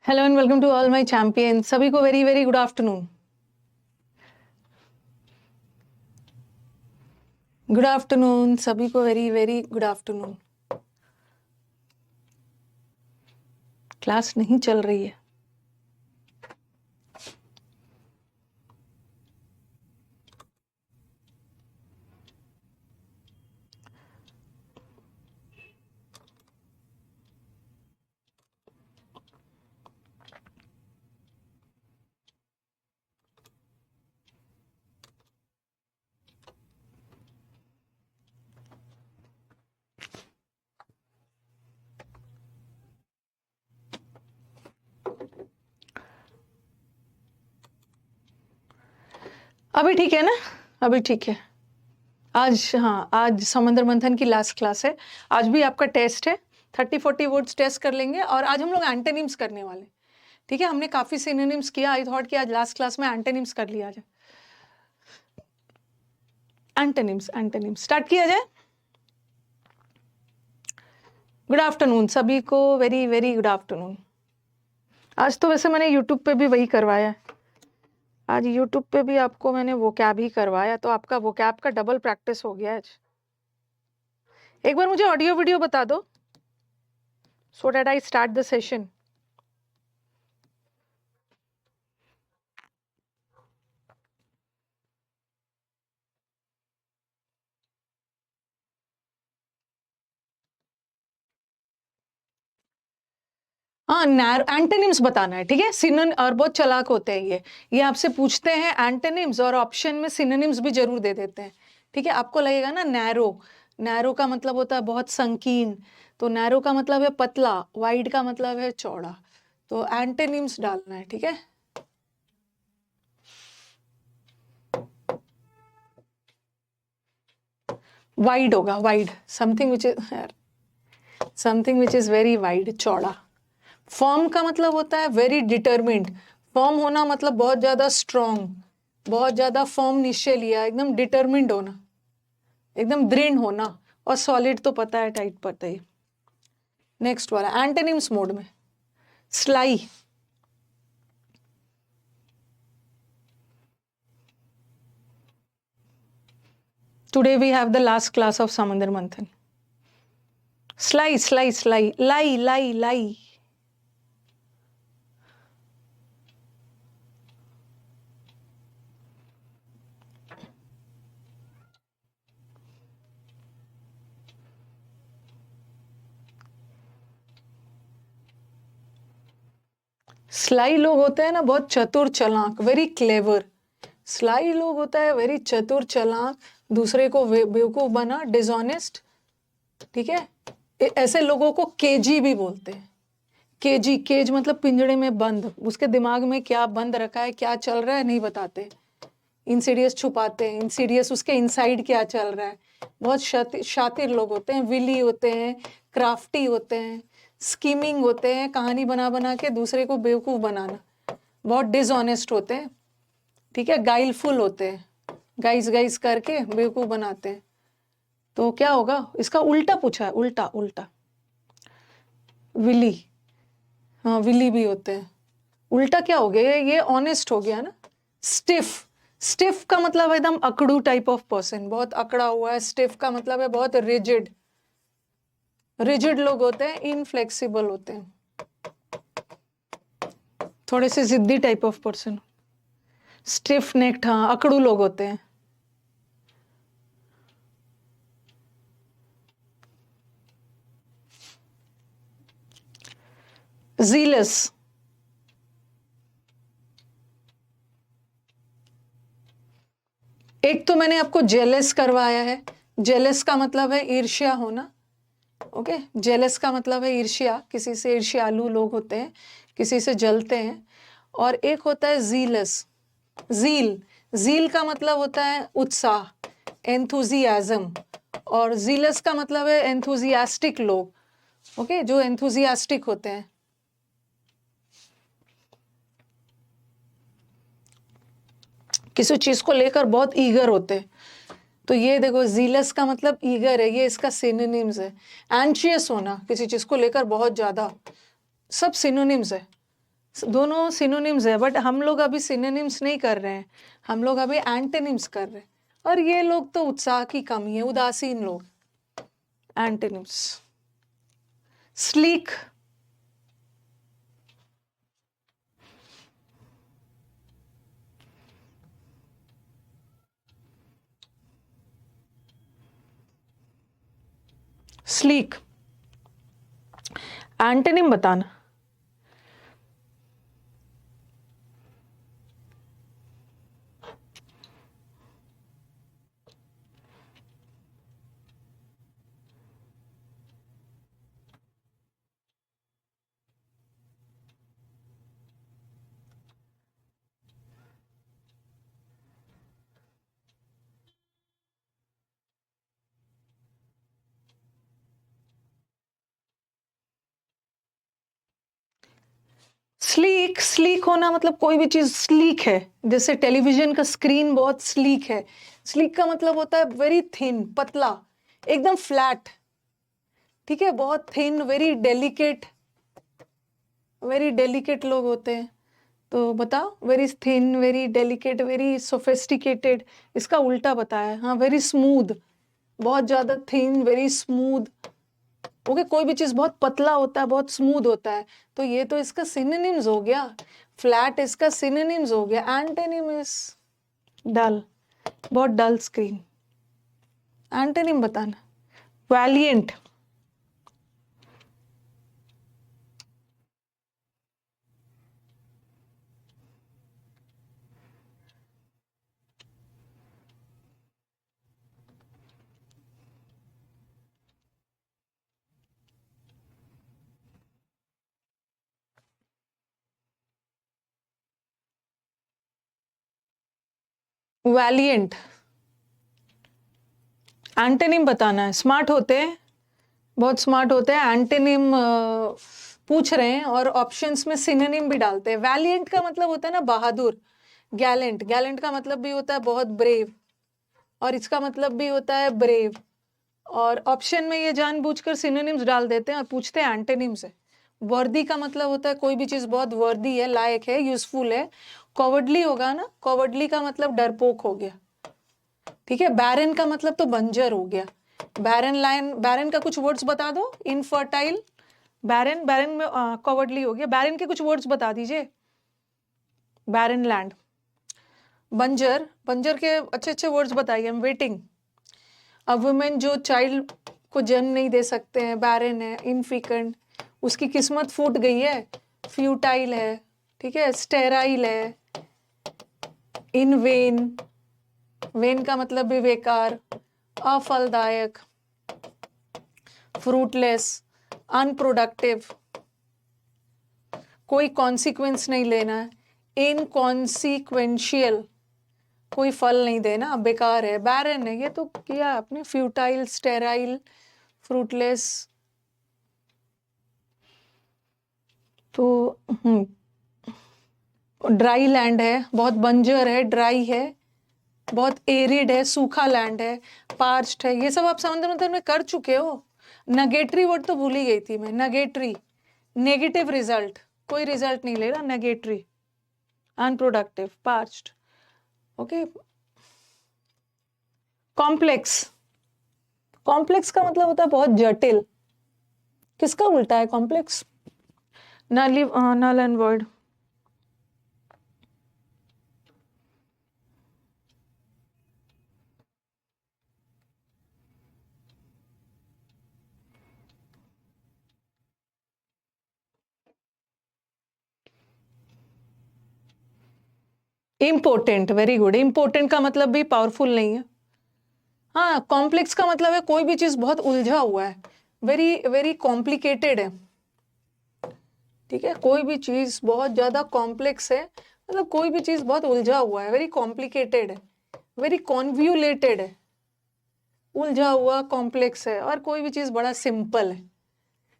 Hello and welcome to all my champion. सभी को very very good afternoon. Good afternoon सभी को very very good afternoon. Class नहीं चल रही है। अभी ठीक है ना? अभी ठीक है। आज समंदर मंथन की लास्ट क्लास है। आज भी आपका टेस्ट है। 30-40 वर्ड्स टेस्ट कर लेंगे और आज हम लोग एंटोनिम्स करने वाले। ठीक है, हमने काफी सिनोनिम्स किया। आई थॉट कि आज लास्ट क्लास में एंटोनिम्स कर लिया जाए। एंटोनिम्स स्टार्ट किया जाए। गुड आफ्टरनून सभी को, वेरी वेरी गुड आफ्टरनून। आज तो वैसे मैंने यूट्यूब पे भी वही करवाया है। आज यूट्यूब पे भी आपको मैंने वोकैब ही करवाया, तो आपका वोकैब का डबल प्रैक्टिस हो गया आज। एक बार मुझे ऑडियो वीडियो बता दो so that I start the session. हाँ, एंटोनिम्स बताना है, ठीक है। सिनोन और बहुत चालाक होते हैं ये आपसे पूछते हैं एंटोनिम्स और ऑप्शन में सिनोनिम्स भी जरूर दे देते हैं। ठीक है, आपको लगेगा ना नैरो का मतलब होता है बहुत संकीर्ण, तो नैरो का मतलब है पतला, वाइड का मतलब है चौड़ा, तो एंटोनिम्स डालना है। ठीक है, वाइड होगा, wide something which is very wide, चौड़ा। फॉर्म का मतलब होता है वेरी डिटरमिन्ड। फॉर्म होना मतलब बहुत ज्यादा स्ट्रॉन्ग, बहुत ज्यादा फॉर्म निश्चय लिया, एकदम डिटरमिन्ड होना, एकदम दृढ़ होना। और सॉलिड तो पता है, टाइट पता है। नेक्स्ट वाला एंटोनिम्स मोड में sly. Today we have the last class of Samandar Manthan. Sly sly sly, lie lie lie. Sly लोग होते हैं ना बहुत चतुर चालाक, वेरी क्लेवर। स्लाई लोग होता है वेरी चतुर चालाक, दूसरे को बेवकूफ बना, डिसऑनेस्ट। ठीक है, ऐसे लोगों को केजी भी बोलते हैं। केज मतलब पिंजड़े में बंद, उसके दिमाग में क्या बंद रखा है, क्या चल रहा है नहीं बताते, इंसीडियस छुपाते हैं, इंसीडियस उसके इनसाइड क्या चल रहा है। बहुत शातिर लोग होते हैं, विली होते हैं, क्राफ्टी होते हैं, स्कीमिंग होते हैं, कहानी बना बना के दूसरे को बेवकूफ बनाना, बहुत डिसऑनेस्ट होते हैं। ठीक है, गाइलफुल होते हैं, गाइस करके बेवकूफ बनाते हैं। तो क्या होगा, इसका उल्टा पूछा है, उल्टा उल्टा। विली, हाँ विली भी होते हैं। उल्टा क्या हो गया, ये ऑनेस्ट हो गया ना। स्टिफ, स्टिफ का मतलब एकदम अकड़ू टाइप ऑफ पर्सन, बहुत अकड़ा हुआ है। स्टिफ का मतलब है बहुत रिजिड, रिजिड लोग होते हैं, इनफ्लेक्सिबल होते हैं, थोड़े से जिद्दी type of person. Stiff necked, हाँ अकड़ू लोग होते हैं। जीलस, एक तो मैंने आपको जेलस करवाया है। जेलस का मतलब है ईर्ष्या होना। ओके, जेलस का मतलब है ईर्ष्या, किसी से ईर्ष्यालु लोग होते हैं, किसी से जलते हैं। और एक होता है जीलस, जील का मतलब होता है उत्साह, एंथुजियाज्म। और जीलस का मतलब है एंथुजियास्टिक लोग। ओके, जो एंथुजियास्टिक होते हैं, किसी चीज को लेकर बहुत ईगर होते हैं। तो ये देखो, जीलस का मतलब ईगर है, ये इसका सिनोनिम्स है। एंशियस होना, किसी चीज को लेकर बहुत ज्यादा, सब सिनोनिम्स है। दोनों सिनोनिम्स है, बट हम लोग अभी सिनोनिम्स नहीं कर रहे हैं, हम लोग अभी एंटोनिम्स कर रहे हैं। और ये लोग तो उत्साह की कमी है, उदासीन लोग। एंटोनिम्स, स्लीक, स्लीक एंटोनिम बताना। स्लीक, स्लीक होना मतलब कोई भी चीज स्लीक है, जैसे टेलीविजन का स्क्रीन बहुत स्लीक है। स्लीक का मतलब होता है वेरी थिन, पतला, एकदम फ्लैट, ठीक है, बहुत thin, very delicate, very delicate लोग होते हैं। तो बताओ, very thin, very delicate, very sophisticated, इसका उल्टा बताया। हाँ, वेरी स्मूथ, बहुत ज्यादा थिन, वेरी स्मूथ। ओके, कोई भी चीज बहुत पतला होता है, बहुत स्मूथ होता है, तो ये तो इसका सिनोनिम्स हो गया। फ्लैट इसका सिनोनिम्स हो गया। एंटोनिम इज डल, बहुत डल स्क्रीन। एंटोनिम बताना। वैलिएंट, वैलिएंट एंटोनिम बताना है। स्मार्ट होते हैं, बहुत स्मार्ट होते हैं। एंटोनिम पूछ रहे हैं और ऑप्शंस में सिनोनिम भी डालते हैं। वैलिएंट का मतलब होता है ना बहादुर। गैलेंट, गैलेंट का मतलब भी होता है बहुत ब्रेव, और इसका मतलब भी होता है ब्रेव। और ऑप्शन में ये जानबूझकर सिनोनिम्स डाल देते हैं और पूछते हैं एंटोनिम से। वर्दी का मतलब होता है कोई भी चीज बहुत वर्दी है, लायक है, यूजफुल है। कॉवर्डली होगा ना, कॉवर्डली का मतलब डरपोक हो गया, ठीक है। बैरन का मतलब तो बंजर हो गया। बैरन लाइन, बैरन का कुछ वर्ड्स बता दो। इनफर्टाइल, बैरन, बैरन में कॉवर्डली हो गया। बैरन के कुछ वर्ड्स बता दीजिए। बैरन लैंड, बंजर, बंजर के अच्छे अच्छे वर्ड्स बताइए। I am waiting. A women जो चाइल्ड को जन्म नहीं दे सकते हैं, बैरन है, इनफिकेंट, उसकी किस्मत फूट गई है, फ्यूटाइल है, ठीक है, स्टेराइल है, इन वेन, वेन का मतलब भी बेकार, अफलदायक, फ्रूटलेस, अनप्रोडक्टिव, कोई कॉन्सिक्वेंस नहीं लेना है, इनकॉन्सिक्वेंशियल, कोई फल नहीं देना, बेकार है, बैरन है, ये तो किया आपने। फ्यूटाइल, स्टेराइल, फ्रूटलेस, तो ड्राई लैंड है, बहुत बंजर है, ड्राई है, बहुत एरिड है, सूखा लैंड है, पार्च्ड है। ये सब आप समुद्र मंथन में कर चुके हो। नेगेटरी वर्ड तो भूल ही गई थी मैं। नेगेटरी, नेगेटिव रिजल्ट, कोई रिजल्ट नहीं ले रहा, negatory, unproductive, parched. Okay, complex, complex का मतलब होता है बहुत जटिल। किसका उल्टा है complex? Null and word. Important, very good. Important का मतलब भी पावरफुल नहीं है। हाँ, कॉम्प्लेक्स का मतलब है कोई भी चीज बहुत उलझा हुआ है, वेरी वेरी कॉम्प्लिकेटेड है, ठीक है। कोई भी चीज बहुत ज्यादा कॉम्प्लेक्स है, मतलब कोई भी चीज बहुत उलझा हुआ है, वेरी कॉम्प्लिकेटेड है, वेरी कॉन्व्यूलेटेड है, उलझा हुआ, कॉम्प्लेक्स है। और कोई भी चीज बड़ा सिंपल है।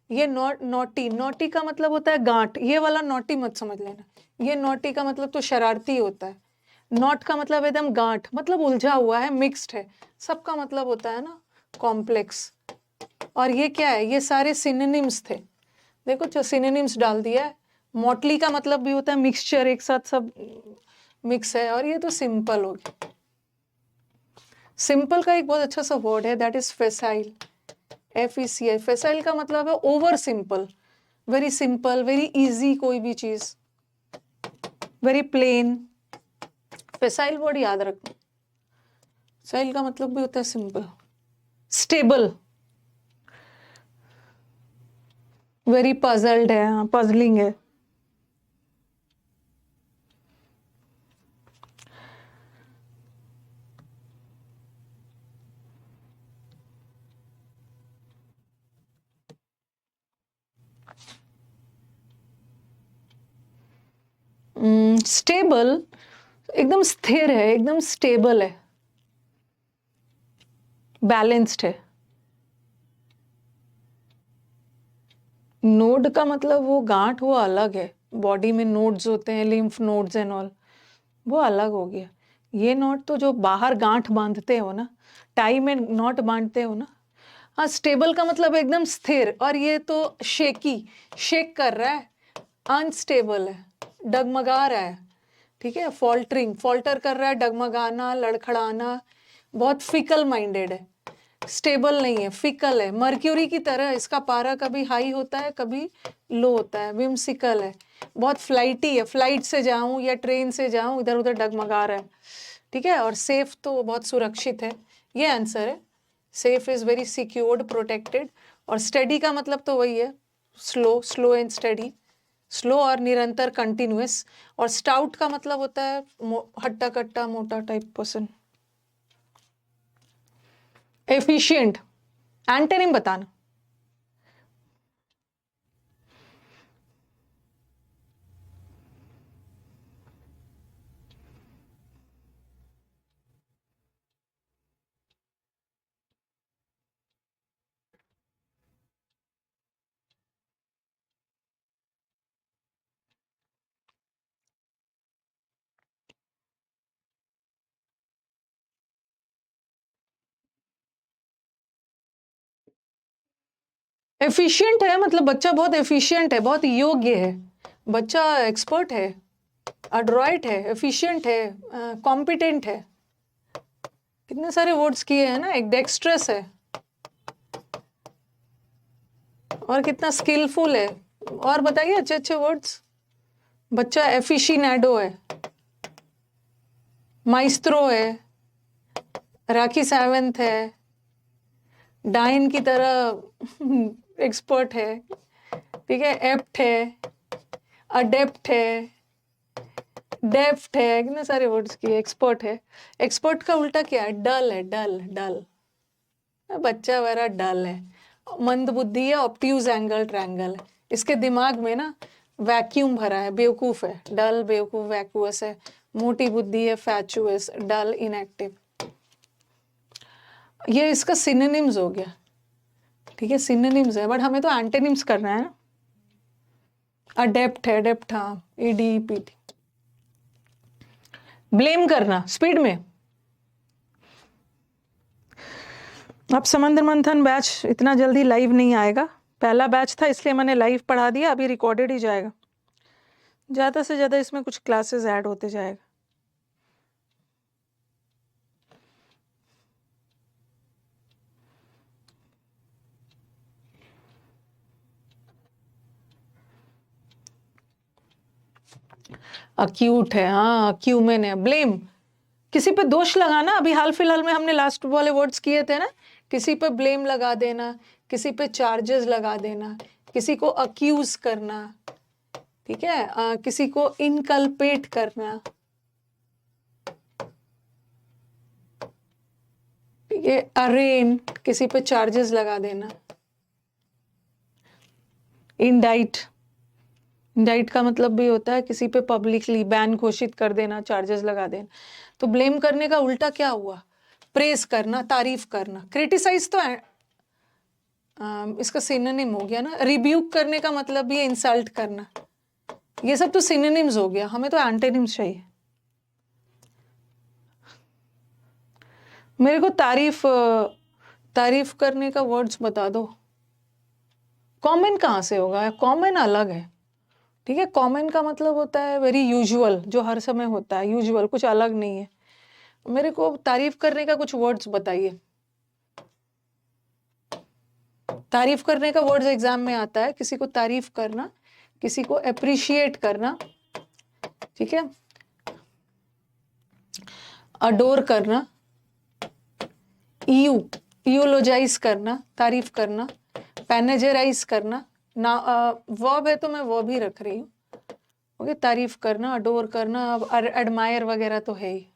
ये नॉटी, नॉटी का मतलब होता है गांठ। ये वाला नॉटी मत समझ लेना, ये नॉटी का मतलब तो शरारती होता है। नॉट का मतलब एकदम गांठ, मतलब उलझा हुआ है, मिक्स्ड है। सबका मतलब होता है ना कॉम्प्लेक्स। और ये क्या है? ये सारे सिनोनिम्स थे। देखो जो सिनोनिम्स डाल दिया है, मोटली का मतलब भी होता है मिक्सचर, एक साथ सब मिक्स है। और ये तो सिंपल हो गया। सिंपल का एक बहुत अच्छा सा वर्ड है, दैट इज फेसाइल, FECI। फेसाइल का मतलब है over simple, very simple, very easy, कोई भी चीज वेरी प्लेन। फेसाइल वर्ड याद रखना। फेसाइल का मतलब भी होता है सिंपल। स्टेबल, वेरी पजल्ड है, पजलिंग है। स्टेबल एकदम स्थिर है, एकदम स्टेबल है, बैलेंस्ड है। नोड का मतलब वो गांठ, वो अलग है। बॉडी में नोड्स होते हैं, लिम्फ नोड्स एंड ऑल, वो अलग हो गया। ये नॉट तो जो बाहर गांठ बांधते हो ना, टाई में नॉट बांधते हो ना। हाँ, स्टेबल का मतलब एकदम स्थिर। और ये तो शेकी, शेक कर रहा है, अनस्टेबल है, डगमगा रहा है। ठीक है, फॉल्टरिंग, फॉल्टर कर रहा है, डगमगाना, लड़खड़ाना, बहुत फिकल माइंडेड है, स्टेबल नहीं है, फिकल है। मर्क्यूरी की तरह इसका पारा कभी हाई होता है, कभी लो होता है, विम्सिकल है, बहुत फ्लाइटी है, फ्लाइट से जाऊं या ट्रेन से जाऊं, इधर उधर डगमगा रहा है। ठीक है, और सेफ तो बहुत सुरक्षित है, ये आंसर है। Safe is very secured, protected. और स्टडी का मतलब तो वही है, slow, slow and study, slow और निरंतर, कंटिन्यूअस। और स्टाउट का मतलब होता है हट्टा कट्टा, मोटा टाइप पर्सन। एफिशिएंट, एंटोनिम बताना। एफिशिएंट है मतलब बच्चा बहुत एफिशिएंट है, बहुत योग्य है, बच्चा एक्सपर्ट है, अड्रॉइट है, एफिशिएंट है, कॉम्पिटेंट है। कितने सारे वर्ड्स किए हैं ना। एक डेक्स्ट्रस है, और कितना स्किलफुल है। और बताइए अच्छे अच्छे वर्ड्स। बच्चा एफिशिनेडो है, माइस्ट्रो है, राखी सावंत है, डाइन की तरह एक्सपर्ट है। ठीक है, एप्ट है, अडेप्ट है, डेफ्ट है, कितने सारे वर्ड्स किए। एक्सपर्ट है, एक्सपर्ट का उल्टा क्या है? डल है, डल, डल। बच्चा मेरा डल है, मंद बुद्धि है, ऑब्ट्यूज एंगल ट्रायंगल है। इसके दिमाग में ना वैक्यूम भरा है, बेवकूफ है, डल, बेवकूफ, वैक्यूअस है, मोटी बुद्धि है, फैचुअस, डल, इनएक्टिव। ये इसका सिनोनिम्स हो गया। ठीक है, सिनोनिम्स है, बट हमें तो एंटोनिम्स करना है ना। अडेप्ट है, अडेप्ट, हाँ, ADEPT। ब्लेम करना, स्पीड में। अब समंदर मंथन बैच इतना जल्दी लाइव नहीं आएगा, पहला बैच था इसलिए मैंने लाइव पढ़ा दिया, अभी रिकॉर्डेड ही जाएगा। ज़्यादा से ज़्यादा इसमें कुछ क्लासेस ऐड होते जाएगा। अक्यूट है, हाँ, अक्यूमेन है, ब्लेम, किसी पे दोष लगाना। अभी हाल फिलहाल में हमने लास्ट वाले वर्ड्स किए थे ना, किसी पे ब्लेम लगा देना, किसी पे चार्जेस लगा देना, किसी को अक्यूज करना। ठीक है, किसी को इनकल्पेट करना। ठीक है, अरेन, किसी पे चार्जेस लगा देना। इंडाइट, इंडाइट का मतलब भी होता है किसी पे पब्लिकली बैन घोषित कर देना, चार्जेस लगा देना। तो ब्लेम करने का उल्टा क्या हुआ? प्रेज करना, तारीफ करना। क्रिटिसाइज तो इसका सिनोनिम हो गया ना। रिब्यूक करने का मतलब भी है इंसल्ट करना। ये सब तो सिनोनिम्स हो गया, हमें तो एंटोनिम्स चाहिए। मेरे को तारीफ करने का वर्ड्स बता दो। कॉमन कहाँ से होगा? कॉमन अलग है, ठीक है। कॉमन का मतलब होता है वेरी यूजुअल, जो हर समय होता है, यूजुअल, कुछ अलग नहीं है। मेरे को तारीफ करने का कुछ वर्ड्स बताइए। तारीफ करने का वर्ड्स एग्जाम में आता है, किसी को तारीफ करना, किसी को अप्रिशिएट करना, ठीक है, अडोर करना, यूलोजाइज करना, तारीफ करना, पैनेजराइज करना, ना वर्ब है तो मैं वर्ब ही रख रही हूँ। ओके, तारीफ करना, अडोर करना, अब एडमायर वगैरह तो है ही।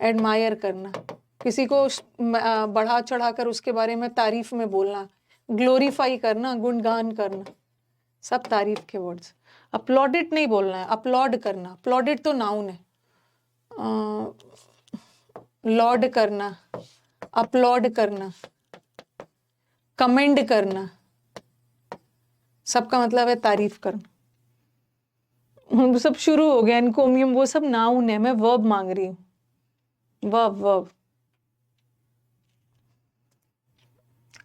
एडमायर करना, किसी को बढ़ा चढ़ाकर उसके बारे में तारीफ में बोलना, ग्लोरीफाई करना, गुणगान करना, सब तारीफ के वर्ड्स। अपलॉडिट नहीं बोलना है, अपलॉड करना। अपलॉडिट तो नाउन है। लॉर्ड करना, अपलॉड करना, कमेंड करना, सबका मतलब है तारीफ करना। सब शुरू हो गया, एनकोमियम, वो सब नाउन है, मैं वर्ब मांग रही हूँ। Verb.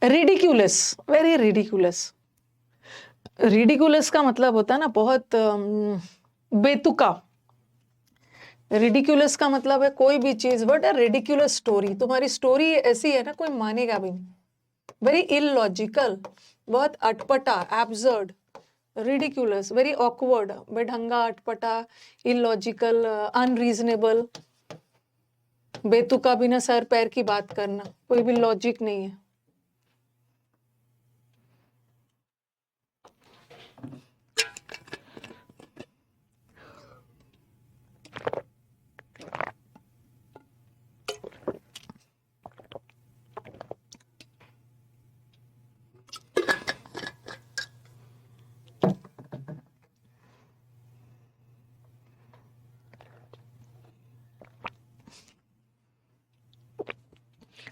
Ridiculous, very ridiculous. Ridiculous का मतलब होता है ना बहुत बेतुका। रिडिक्यूलस का मतलब है कोई भी चीज, बट अ रिडिक्यूलस स्टोरी, तुम्हारी स्टोरी ऐसी है ना कोई मानेगा भी नहीं, वेरी इलॉजिकल, बहुत अटपटा, एब्सर्ड, रिडिक्यूलस, वेरी ऑकवर्ड, बेढंगा, अटपटा, इलॉजिकल, अनरीजनेबल, बेतुका, बिना सर पैर की बात करना, कोई भी लॉजिक नहीं है।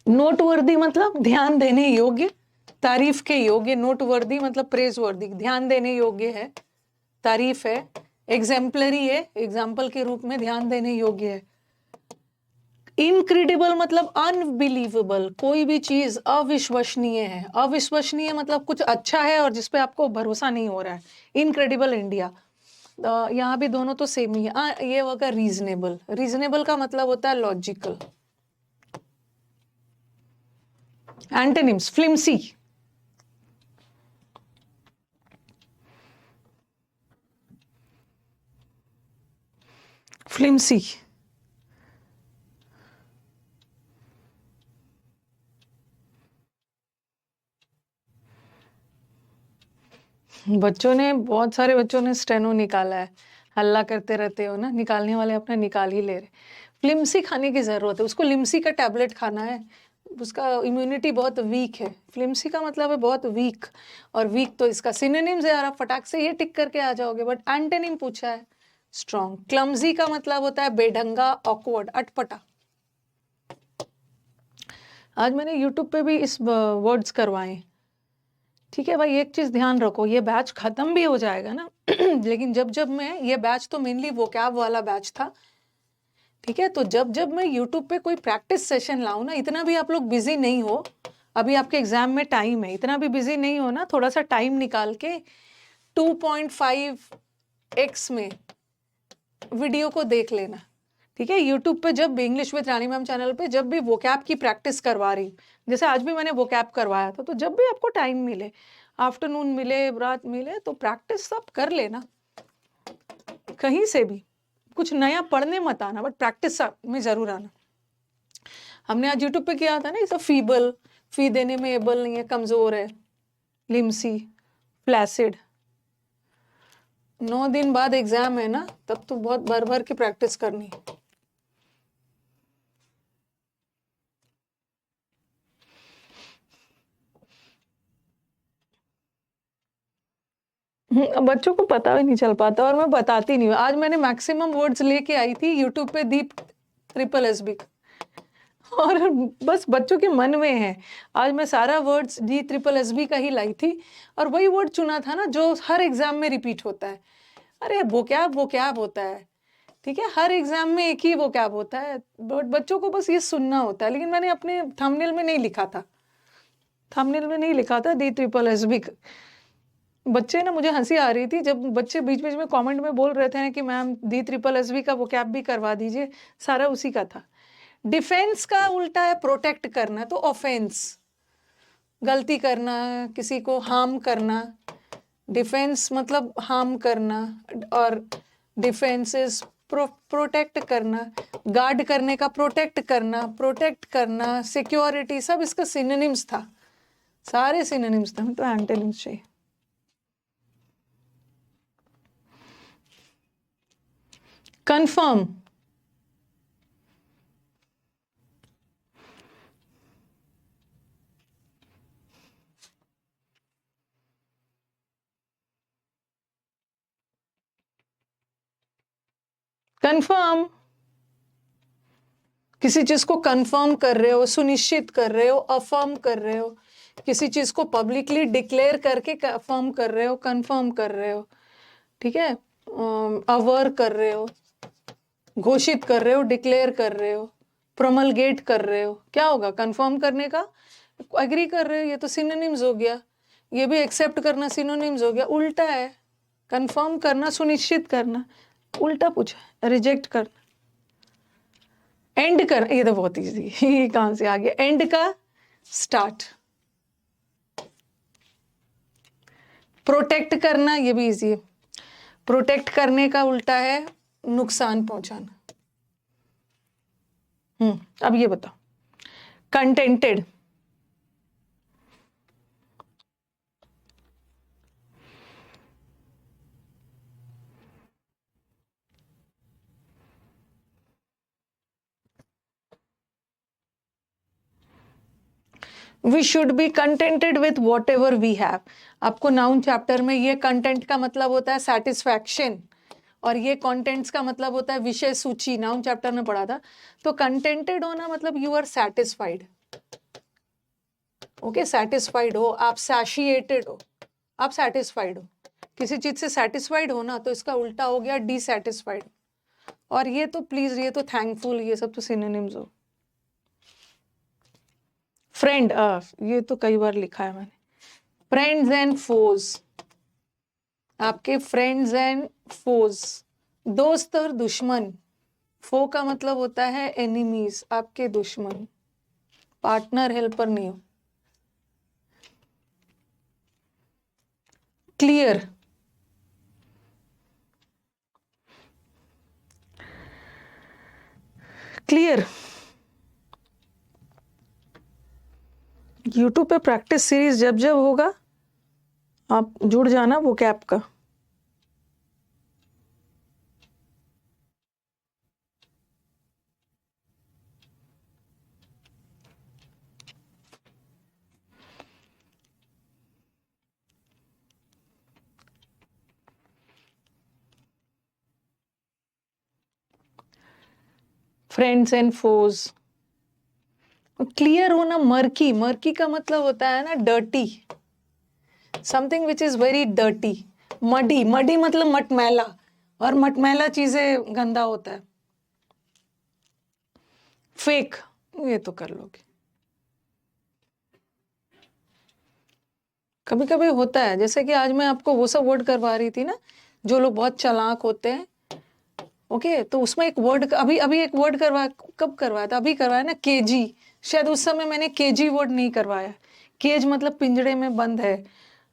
नोटवर्दी मतलब ध्यान देने योग्य, तारीफ के योग्य। नोटवर्दी मतलब प्रेज वर्दी, ध्यान देने योग्य है, तारीफ है। एग्जाम्पलरी है, एग्जाम्पल के रूप में ध्यान देने योग्य है। इनक्रेडिबल मतलब अनबिलीवेबल, कोई भी चीज अविश्वसनीय है। अविश्वसनीय मतलब कुछ अच्छा है और जिसपे आपको भरोसा नहीं हो रहा है। इनक्रेडिबल इंडिया, यहाँ भी दोनों तो सेम ही है। ये होगा रीजनेबल। रीजनेबल का मतलब होता है लॉजिकल। एंटोनिम्स, फ्लिम्सी, फ्लिम्सी, बच्चों ने, बहुत सारे बच्चों ने स्टेनो निकाला है, हल्ला करते रहते हो ना, निकालने वाले अपना निकाल ही ले रहे। फ्लिम्सी खाने की जरूरत है, उसको लिम्सी का टैबलेट खाना है, उसका इम्यूनिटी बहुत वीक है। फ्लिम्सी का मतलब है बहुत वीक, और वीक तो इसका सिनोनिम्स है यार, आप फटाक से ये टिक करके आ जाओगे। बट एंटोनिम पूछा है, स्ट्रॉन्ग। क्लमजी का मतलब होता है बेढंगा, ऑकवर्ड, अटपटा। आज मैंने यूट्यूब पे भी इस वर्ड्स करवाए, ठीक है भाई। एक चीज ध्यान रखो, ये बैच खत्म भी हो जाएगा ना लेकिन जब जब मैं, ये बैच तो मेनली वोकैब वाला बैच था, ठीक है। तो जब जब मैं यूट्यूब पे कोई प्रैक्टिस सेशन लाऊं ना, इतना भी आप लोग बिजी नहीं हो, अभी आपके एग्जाम में टाइम है, इतना भी बिजी नहीं हो ना, थोड़ा सा टाइम निकाल के 2.5x में वीडियो को देख लेना, ठीक है। यूट्यूब पे जब भी English with Rani ma'am channel पे जब भी वोकैब की प्रैक्टिस करवा रही, जैसे आज भी मैंने वोकैब करवाया था, तो जब भी आपको टाइम मिले, आफ्टरनून मिले, रात मिले, तो प्रैक्टिस सब कर लेना, कहीं से भी। कुछ नया पढ़ने मत आना, बट प्रैक्टिस में जरूर आना। हमने आज यूट्यूब पे किया था ना, ये सब फीबल, फी देने में एबल नहीं है, कमजोर है, लिम्सी, फ्लैसिड। 9 दिन बाद एग्जाम है ना, तब तो बहुत भर भर के प्रैक्टिस करनी। बच्चों को पता भी नहीं चल पाता, और मैं बताती नहीं हूँ। आज मैंने मैक्सिमम वर्ड्स लेके आई थी यूट्यूब पे, दीप ट्रिपल एसबी, और बस बच्चों के मन में है। आज मैं सारा वर्ड्स डी ट्रिपल एसबी का ही लाई थी, और वही वर्ड चुना था ना जो हर एग्जाम में रिपीट होता है। अरे वोकैब वोकैब होता है, ठीक है, हर एग्जाम में एक ही वोकैब होता है, बट बच्चों को बस ये सुनना होता है। लेकिन मैंने अपने थंबनेल में नहीं लिखा था, थंबनेल में नहीं लिखा था डी ट्रिपल एसबी। बच्चे ना, मुझे हंसी आ रही थी जब बच्चे बीच बीच में कमेंट में बोल रहे थे कि मैम DSSS का वोकैब भी करवा दीजिए, सारा उसी का था। डिफेंस का उल्टा है प्रोटेक्ट करना, तो ऑफेंस, गलती करना, किसी को हार्म करना। डिफेंस मतलब हार्म करना, और डिफेंस इज प्रोटेक्ट करना, गार्ड करने का प्रोटेक्ट करना, सिक्योरिटी, सब इसका सिनोनिम्स था, सारे सिनोनिम्स थे, तो एंटोनिम्स चाहिए। कंफर्म, कंफर्म, किसी चीज को कंफर्म कर रहे हो, सुनिश्चित कर रहे हो, अफर्म कर रहे हो, किसी चीज को पब्लिकली डिक्लेयर करके अफर्म कर रहे हो, कंफर्म कर रहे हो, ठीक है, अवर कर रहे हो, घोषित कर रहे हो, डिक्लेयर कर रहे हो, प्रोमलगेट कर रहे हो, क्या होगा कंफर्म करने का, एग्री कर रहे हो, ये तो सिनोनिम्स हो गया। ये भी एक्सेप्ट करना सिनोनिम्स हो गया। उल्टा है, कंफर्म करना, सुनिश्चित करना, उल्टा पूछा, रिजेक्ट करना। एंड कर, ये तो बहुत इजी, ये कहां से आ गया, एंड का स्टार्ट। प्रोटेक्ट करना, ये भी इजी है, प्रोटेक्ट करने का उल्टा है नुकसान पहुंचाना। अब ये बताओ, contented, we should be contented with whatever we have. आपको नाउन चैप्टर में ये कंटेंट का मतलब होता है सेटिस्फैक्शन, और ये कंटेंट्स का मतलब होता है विषय सूची, नाउन चैप्टर में पढ़ा था। तो कंटेंटेड होना मतलब you are satisfied, okay, satisfied हो आप, सैटिएटेड हो आप, सेटिस्फाइड हो, किसी चीज से सेटिस्फाइड हो ना, तो इसका उल्टा हो गया डिसैटिस्फाइड। और ये तो प्लीज, ये तो थैंकफुल, ये सब तो सिनोनिम्स हो। फ्रेंड, ये तो कई बार लिखा है मैंने, फ्रेंड्स एंड फोज, आपके फ्रेंड्स एंड फोज, दोस्त और दुश्मन। फो का मतलब होता है एनिमीज, आपके दुश्मन, पार्टनर हेल्पर नहीं हो। क्लियर, क्लियर, यूट्यूब पे प्रैक्टिस सीरीज जब जब होगा आप जुड़ जाना वो कैप का। फ्रेंड्स एंड फोज, क्लियर होना, मर्की, मर्की का मतलब होता है ना dirty, something which is very dirty. Muddy, muddy मतलब मटमैला, और मटमैला चीजें गंदा होता है। फेक, ये तो कर लोगे, कभी कभी होता है, जैसे कि आज मैं आपको वो सब वर्ड करवा रही थी ना, जो लोग बहुत चालाक होते हैं, ओके, तो उसमें एक वर्ड, अभी अभी एक वर्ड करवा, कब करवाया था, अभी करवाया ना, केजी, शायद उस समय मैंने केजी वर्ड नहीं करवाया। केज मतलब पिंजड़े में बंद है,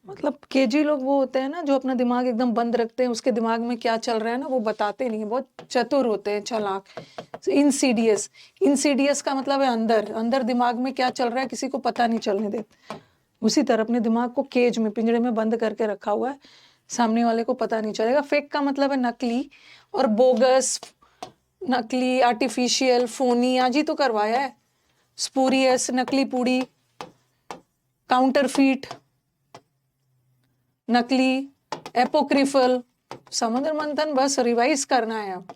मतलब केजी लोग वो होते हैं ना जो अपना दिमाग एकदम बंद रखते हैं, उसके दिमाग में क्या चल रहा है ना वो बताते नहीं है, बहुत चतुर होते हैं, चालाक। इंसीडियस, इंसीडियस का मतलब है अंदर, अंदर दिमाग में क्या चल रहा है किसी को पता नहीं चलने देते। उसी तरह अपने दिमाग को केज में, पिंजड़े में बंद करके रखा हुआ है, सामने वाले को पता नहीं चलेगा। फेक का मतलब है नकली, और बोगस, नकली, आर्टिफिशियल, फोनी, आज ही तो करवाया है, स्पूरियस, नकली पूड़ी, काउंटरफीट, नकली, एपोक्रिफल, समुद्र मंथन, बस रिवाइज करना है अब,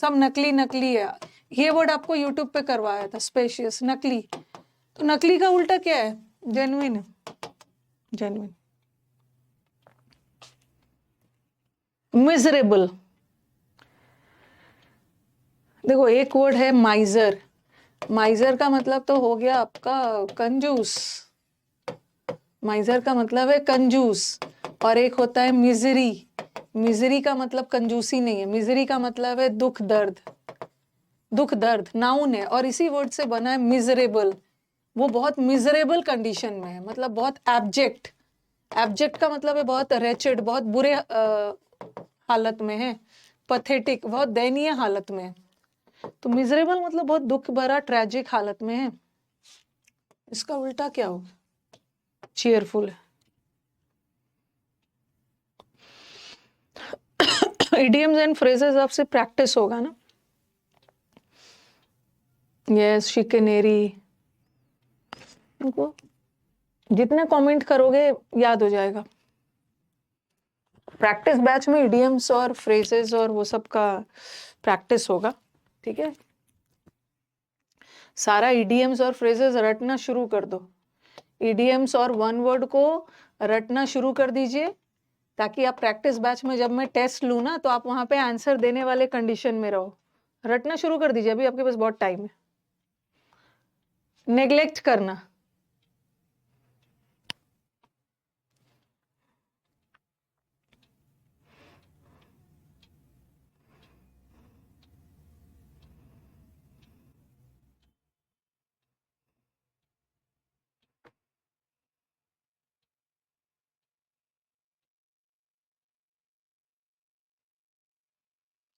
सब नकली नकली है। ये वर्ड आपको यूट्यूब पे करवाया था, स्पेशियस, नकली, तो नकली का उल्टा क्या है, जेन्युइन, जेन्युइन। मिजरेबल, देखो एक वर्ड है माइजर, माइजर का मतलब तो हो गया आपका कंजूस, माइजर का मतलब है कंजूस, और एक होता है मिजरी। मिजरी का मतलब कंजूसी नहीं है, मिजरी का मतलब है दुख दर्द। दुख दर्द नाउन है और इसी वर्ड से बना है मिजरेबल। वो बहुत मिजरेबल कंडीशन में है, मतलब बहुत एब्जेक्ट। एब्जेक्ट का मतलब है बहुत रेचेड, बहुत बुरे हालत में है। पथेटिक, बहुत दयनीय हालत में है। तो मिजरेबल मतलब बहुत दुख भरा ट्रेजिक हालत में है। इसका उल्टा क्या होगा? चीयरफुल है। इडियम्स एंड फ्रेजेस आपसे प्रैक्टिस होगा ना। यस, शिकनेरी, इनको जितने कमेंट करोगे याद हो जाएगा। प्रैक्टिस बैच में इडियम्स और फ्रेजेस और वो सब का प्रैक्टिस होगा, ठीक है। सारा इडियम्स और फ्रेजेस रटना शुरू कर दो। इडियम्स और वन वर्ड को रटना शुरू कर दीजिए, ताकि आप प्रैक्टिस बैच में जब मैं टेस्ट लूँ ना, तो आप वहां पे आंसर देने वाले कंडीशन में रहो। रटना शुरू कर दीजिए, अभी आपके पास बहुत टाइम है। नेग्लेक्ट करना,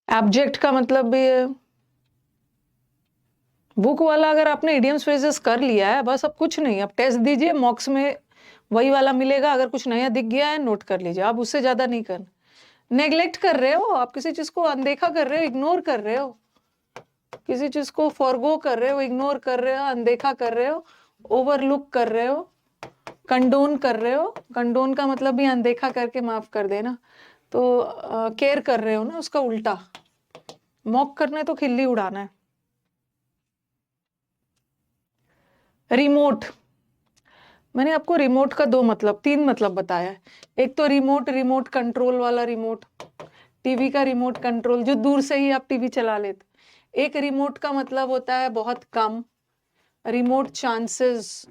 एब्जेक्ट का मतलब भी है। बुक वाला अगर आपने इडियम्स फ्रेजेस कर लिया है बस, अब कुछ नहीं। अब टेस्ट दीजिए, मॉक्स में वही वाला मिलेगा। अगर कुछ नया दिख गया है नोट कर लीजिए, आप उससे ज्यादा नहीं करना। नेग्लेक्ट कर रहे हो आप, किसी चीज को अनदेखा कर रहे हो, इग्नोर कर रहे हो, किसी चीज को फॉरगो कर रहे हो, इग्नोर कर रहे हो, अनदेखा कर रहे हो, ओवरलुक कर रहे हो, कंडोन कर रहे हो। कंडोन का मतलब भी अनदेखा करके माफ कर देना। तो केयर कर रहे हो ना, उसका उल्टा। मॉक करना है तो खिल्ली उड़ाना है। रिमोट, मैंने आपको रिमोट का तीन मतलब बताया है। एक तो रिमोट कंट्रोल वाला रिमोट, टीवी का रिमोट कंट्रोल जो दूर से ही आप टीवी चला लेते। एक रिमोट का मतलब होता है बहुत कम, रिमोट चांसेस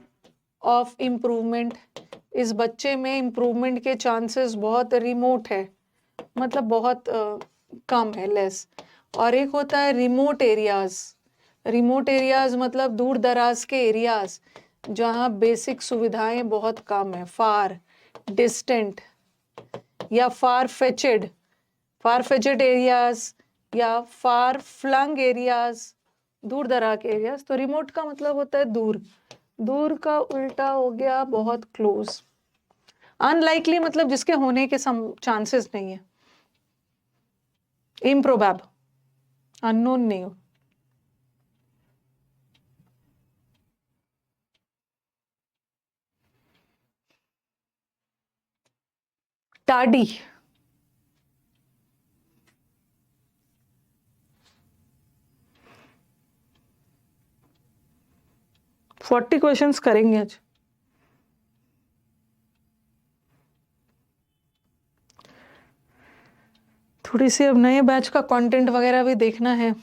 ऑफ इम्प्रूवमेंट। इस बच्चे में इम्प्रूवमेंट के चांसेस बहुत रिमोट है, मतलब बहुत कम है, लेस। और एक होता है रिमोट एरियाज। रिमोट एरियाज मतलब दूर दराज के एरियाज जहाँ बेसिक सुविधाएं बहुत कम है। फार डिस्टेंट या फार फेचेड एरियाज या फार फ्लंग एरियाज, दूर दराज के एरियाज। तो रिमोट का मतलब होता है दूर। दूर का उल्टा हो गया बहुत क्लोज। अनलाइकली मतलब जिसके होने के चांसेस नहीं है। इम्प्रोबेब, अननोन नहीं हो। टाडी, 40 क्वेश्चंस करेंगे आज। थोड़ी सी अब नए बैच का कंटेंट वगैरह भी देखना है।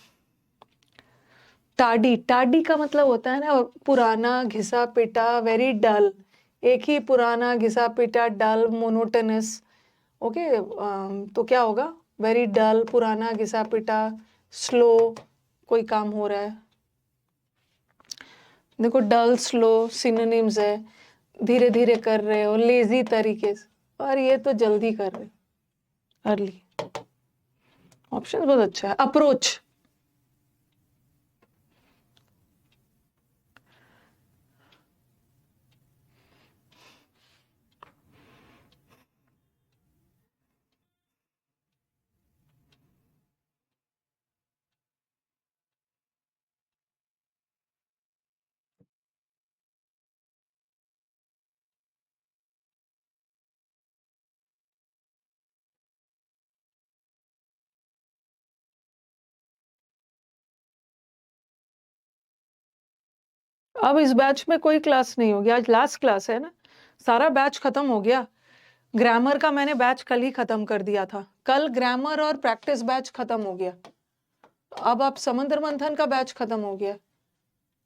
टाडी का मतलब होता है ना पुराना, घिसा पिटा, वेरी डल। एक ही पुराना, घिसा पिटा, डल, मोनोटनस। ओके, तो क्या होगा? वेरी डल, पुराना, घिसा पिटा, स्लो, कोई काम हो रहा है। देखो, डल स्लो सिनोनिम्स है। धीरे धीरे कर रहे हो, लेजी तरीके से, और ये तो जल्दी कर रहे हो, अर्ली। ऑप्शन बहुत अच्छा है। अप्रोच, अब इस बैच में कोई क्लास नहीं होगी, आज लास्ट क्लास है ना। सारा बैच खत्म हो गया। ग्रामर का मैंने बैच कल ही खत्म कर दिया था। कल ग्रामर और प्रैक्टिस बैच खत्म हो गया। अब आप समुद्र मंथन का बैच खत्म हो गया।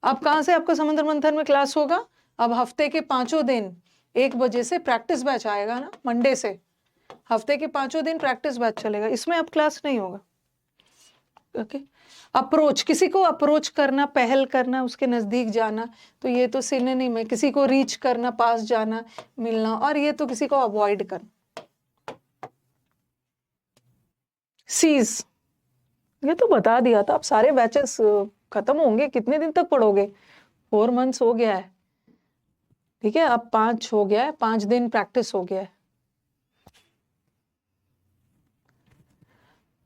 अब कहाँ से आपका समुद्र मंथन में क्लास होगा? अब हफ्ते के 5 दिन 1 बजे से प्रैक्टिस बैच आएगा ना, मंडे से। हफ्ते के 5 दिन प्रैक्टिस बैच चलेगा, इसमें अब क्लास नहीं होगा। ओके। अप्रोच, किसी को अप्रोच करना, पहल करना, उसके नजदीक जाना, तो ये तो सिनोनिम है। किसी को रीच करना, पास जाना, मिलना, और ये तो किसी को अवॉइड करना। सीज, ये तो बता दिया था। अब सारे बैचेस खत्म होंगे, कितने दिन तक पढ़ोगे? 4 मंथ्स हो गया है, ठीक है। अब 5 हो गया है, 5 दिन प्रैक्टिस हो गया है।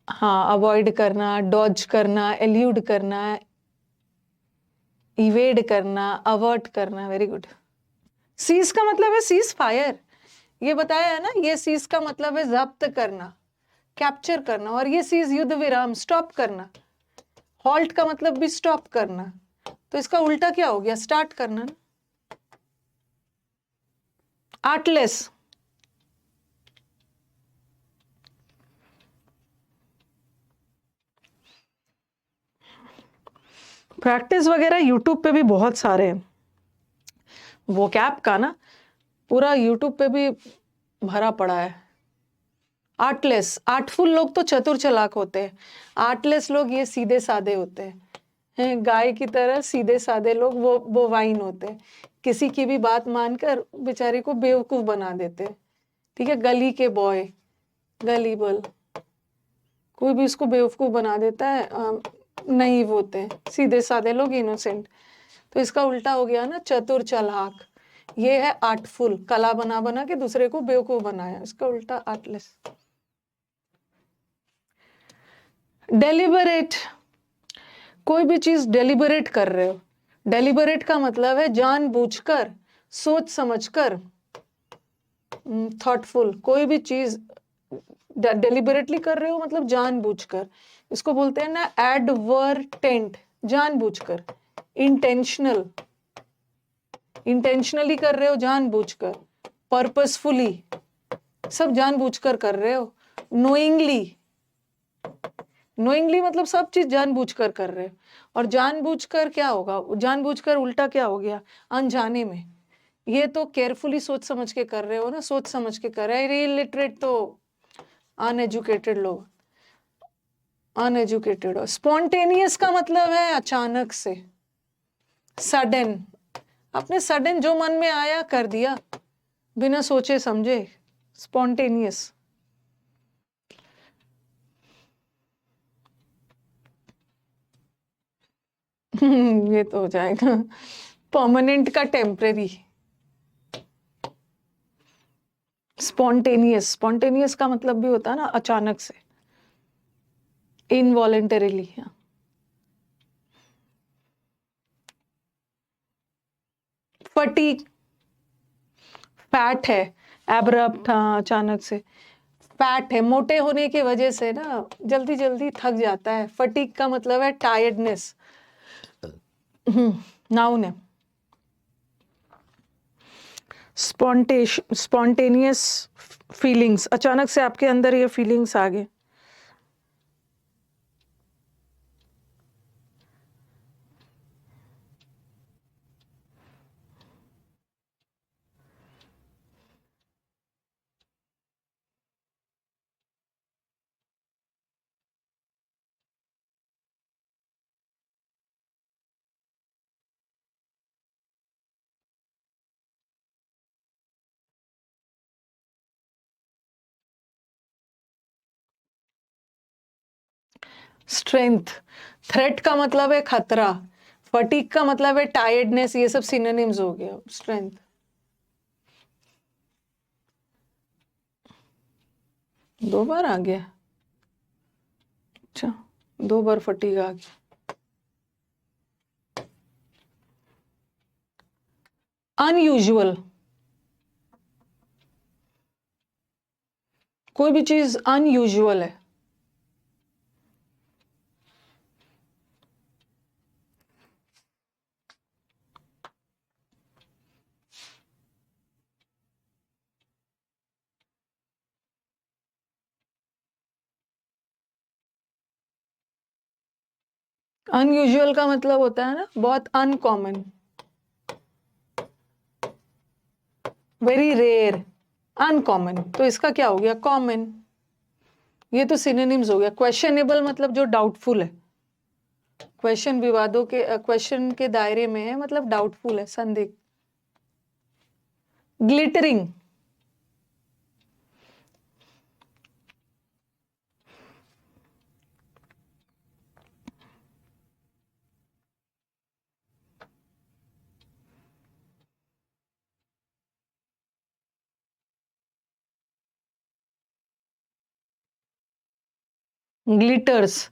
हाँ, अवॉइड करना, डॉज करना, एल्यूड करना, इवेड करना, अवर्ट करना, वेरी गुड। सीज का मतलब है सीज फायर, ये बताया है ना। ये सीज का मतलब है जब्त करना, कैप्चर करना, और ये सीज युद्ध विराम, स्टॉप करना। हॉल्ट का मतलब भी स्टॉप करना, तो इसका उल्टा क्या हो गया? स्टार्ट करना ना। आर्टलेस, प्रैक्टिस वगैरह यूट्यूब पे भी बहुत सारे हैं। वो कैप का ना पूरा यूट्यूब पे भी भरा पड़ा है। आर्टलेस, आर्टफुल लोग तो चतुर चालाक होते हैं। आर्टलेस लोग ये सीधे साधे होते हैं, गाय की तरह सीधे साधे लोग वो वाइन होते हैं। किसी की भी बात मानकर बेचारे को बेवकूफ बना देते हैं, ठीक है। गली के बॉय, गली बॉय, कोई भी इसको बेवकूफ बना देता है। नहीं होते हैं सीधे साधे लोग, इनोसेंट। तो इसका उल्टा हो गया ना, चतुर चालाक। ये है आर्टफुल, कला बना बना के दूसरे को बेवकूफ बनाया, इसका उल्टा आर्टलेस। डेलिबरेट, कोई भी चीज डेलिबरेट कर रहे हो। डेलिबरेट का मतलब है जानबूझकर, सोच समझकर, थॉटफुल। कोई भी चीज डेलिबरेटली कर रहे हो मतलब जानबूझकर। इसको बोलते हैं ना एडवर्टेंट, जानबूझकर। इंटेंशनल, इंटेंशनली कर रहे हो, जानबूझकर। पर्पसफुली, सब जानबूझकर कर रहे हो। नोइंगली, नोइंगली मतलब सब चीज जानबूझकर कर रहे हो। और जानबूझकर क्या होगा? जानबूझकर उल्टा क्या हो गया? अनजाने में। ये तो केयरफुली सोच समझ के कर रहे हो ना, सोच समझ के कर रहे हैं। इलिटरेट तो अनएजुकेटेड लोग, अनएजुकेटेड। स्पॉन्टेनियस का मतलब है अचानक से, सडन। अपने सडन जो मन में आया कर दिया, बिना सोचे समझे, स्पॉन्टेनियस। ये तो हो जाएगा। परमानेंट का टेम्परेरी। स्पॉन्टेनियस, स्पॉन्टेनियस का मतलब भी होता है ना अचानक से, इनवॉलेंटरीली। फटीग, फैट है, एब्रप्ट, हाँ अचानक से। फैट है, मोटे होने की वजह से ना जल्दी जल्दी थक जाता है। फटीग का मतलब है टायर्डनेस, नाउन है। स्पॉन्टेनियस फीलिंग्स, अचानक से आपके अंदर ये फीलिंग्स आ गए। स्ट्रेंथ, थ्रेट का मतलब है खतरा, फटीग का मतलब है टायर्डनेस, ये सब सिनोनिम्स हो गया। स्ट्रेंथ, दो बार आ गया, अच्छा, 2 बार फटीग आ गया। अनयूजुअल, कोई भी चीज अनयूजुअल है। अनयूजुअल का मतलब होता है ना बहुत अनकॉमन, वेरी रेयर, अनकॉमन, तो इसका क्या हो गया? कॉमन। ये तो सिनोनिम्स हो गया। क्वेश्चनेबल मतलब जो डाउटफुल है, क्वेश्चन विवादों के क्वेश्चन के दायरे में है, मतलब डाउटफुल है, संदिग्ध। ग्लिटरिंग, ग्लिटर्स,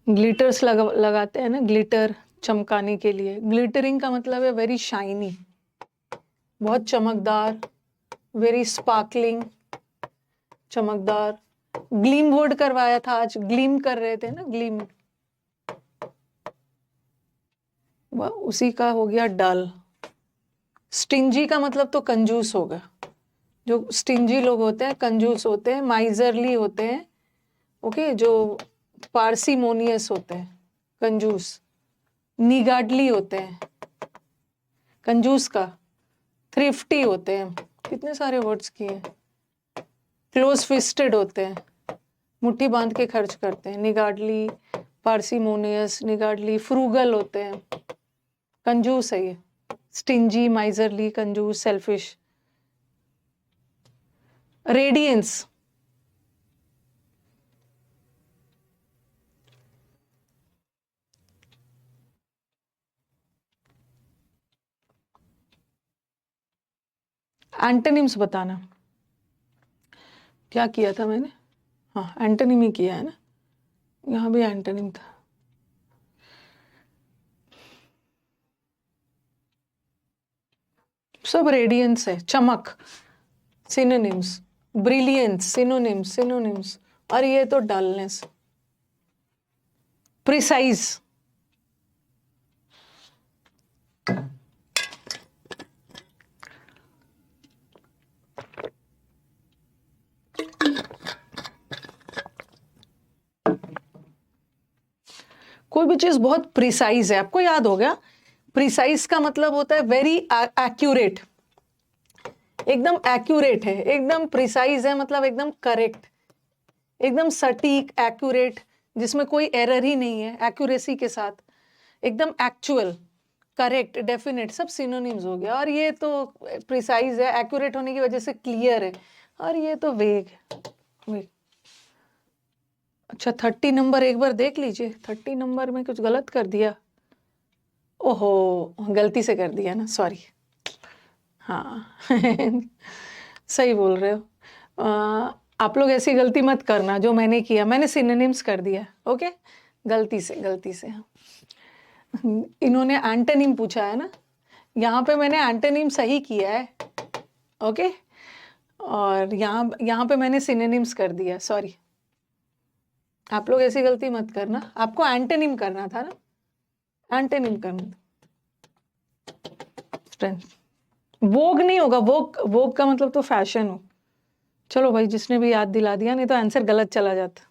ग्लिटर्स लगाते हैं ना, ग्लिटर चमकाने के लिए। ग्लिटरिंग का मतलब है वेरी शाइनी, बहुत चमकदार, वेरी स्पार्कलिंग, चमकदार। ग्लीम वर्ड करवाया था आज, ग्लीम कर रहे थे ना, ग्लीम, उसी का हो गया डल। स्टिंजी का मतलब तो कंजूस होगा। जो स्टिंजी लोग होते हैं कंजूस होते हैं, माइजरली होते हैं, ओके, जो पार्सिमोनियस होते हैं, कंजूस। निगाडली होते हैं कंजूस का। थ्रिफ्टी होते हैं, कितने सारे वर्ड्स किए। क्लोज फिस्टेड होते हैं, मुट्ठी बांध के खर्च करते हैं। निगाडली, पार्सिमोनियस, निगाडली। फ्रूगल होते हैं, कंजूस है ये। स्टिंजी, माइजरली, कंजूस, सेल्फिश। रेडियंस, एंटोनिम्स बताना। क्या किया था मैंने? हाँ, एंटोनिम ही किया है ना, यहाँ भी एंटोनिम था। सब रेडियंस है, चमक, सिनोनिम्स। Brilliance, synonyms, synonyms. और ये तो डलनेस। प्रिसाइज, कोई भी चीज बहुत प्रिसाइज है, आपको याद हो गया। प्रिसाइज का मतलब होता है वेरी एक्यूरेट, एकदम एक्यूरेट है, एकदम प्रिसाइज है मतलब एकदम करेक्ट, एकदम सटीक, एक्यूरेट, जिसमें कोई एरर ही नहीं है, एक्यूरेसी के साथ, एकदम एक्चुअल, करेक्ट, डेफिनेट, सब सिनोनिम्स हो गया। और ये तो प्रिसाइज है, एक्यूरेट होने की वजह से क्लियर है, और ये तो वेग। अच्छा, 30 नंबर एक बार देख लीजिए। 30 नंबर में कुछ गलत कर दिया? ओहो, गलती से कर दिया ना, सॉरी। हाँ सही बोल रहे हो। आप लोग ऐसी गलती मत करना जो मैंने किया, मैंने सिनोनिम्स कर दिया, ओके, गलती से, गलती से। हाँ, इन्होंने एंटोनिम पूछा है ना, यहाँ पे मैंने एंटोनिम सही किया है, ओके, और यहाँ यहाँ पे मैंने सिनोनिम्स कर दिया, सॉरी। आप लोग ऐसी गलती मत करना, आपको एंटोनिम करना था ना, एंटोनिम करना था। वोग नहीं होगा, वोग, वोग का मतलब तो फैशन हो। चलो भाई, जिसने भी याद दिला दिया, नहीं तो आंसर गलत चला जाता।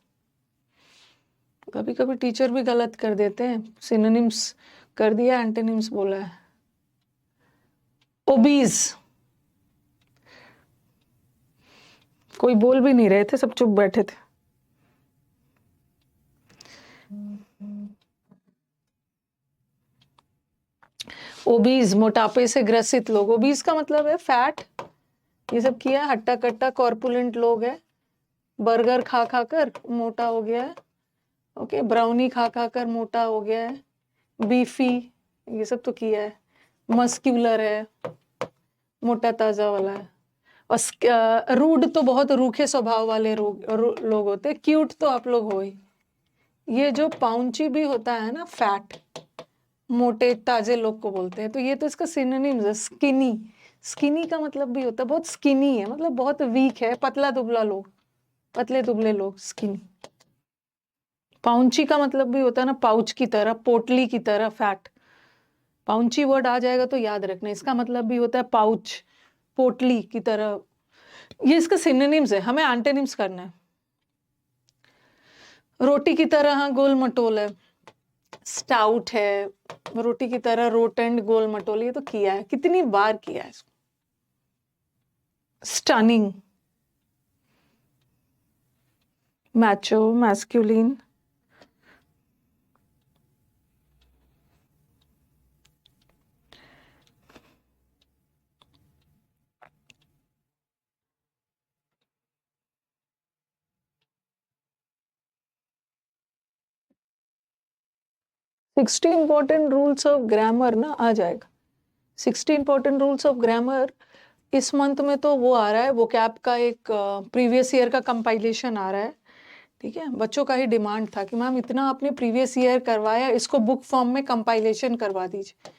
कभी कभी टीचर भी गलत कर देते हैं, सिनोनिम्स कर दिया, एंटोनिम्स बोला है। ओबीज, कोई बोल भी नहीं रहे थे, सब चुप बैठे थे। ओबीज, मोटापे से ग्रसित लोग। ओबीज का मतलब है फैट, ये सब किया, हट्टा कट्टा कॉर्पुलेंट लोग है, बर्गर खा खा कर मोटा हो गया है, ओके, ब्राउनी खा खा कर मोटा हो गया है, बीफी, ये सब तो किया है। मस्क्यूलर है, मोटा ताजा वाला है। और रूड तो बहुत रूखे स्वभाव वाले लोग होते हैं। क्यूट तो आप लोग हो ही। ये जो पाउंची भी होता है ना, फैट, मोटे ताजे लोग को बोलते हैं, तो ये तो इसका सिनोनिम्स है। स्किनी, स्किनी का मतलब भी होता है बहुत स्किनी है, मतलब बहुत वीक है, पतला दुबला लोग, पतले दुबले लोग, स्किनी। पाउंची का मतलब भी होता है ना, पाउच की तरह, पोटली की तरह, फैट। पाउंची वर्ड आ जाएगा तो याद रखना, इसका मतलब भी होता है पाउच, पोटली की तरह। ये इसका सिनोनिम्स है, हमें एंटोनिम्स करना है। रोटी की तरह, हाँ, गोल मटोल है, स्टाउट है, रोटी की तरह, रोटेंड, गोल मटोल, ये तो किया है, कितनी बार किया है इसको। Stunning, Macho, masculine, sixty important rules of grammar ना आ जाएगा। 60 इंपॉर्टेंट रूल्स ऑफ ग्रामर इस मंथ में तो वो आ रहा है, वो कैप का एक प्रीवियस ईयर का कंपाइलेशन आ रहा है। ठीक है, बच्चों का ही डिमांड था कि मैम इतना आपने प्रीवियस ईयर करवाया, इसको बुक फॉर्म में कंपाइलेशन करवा दीजिए।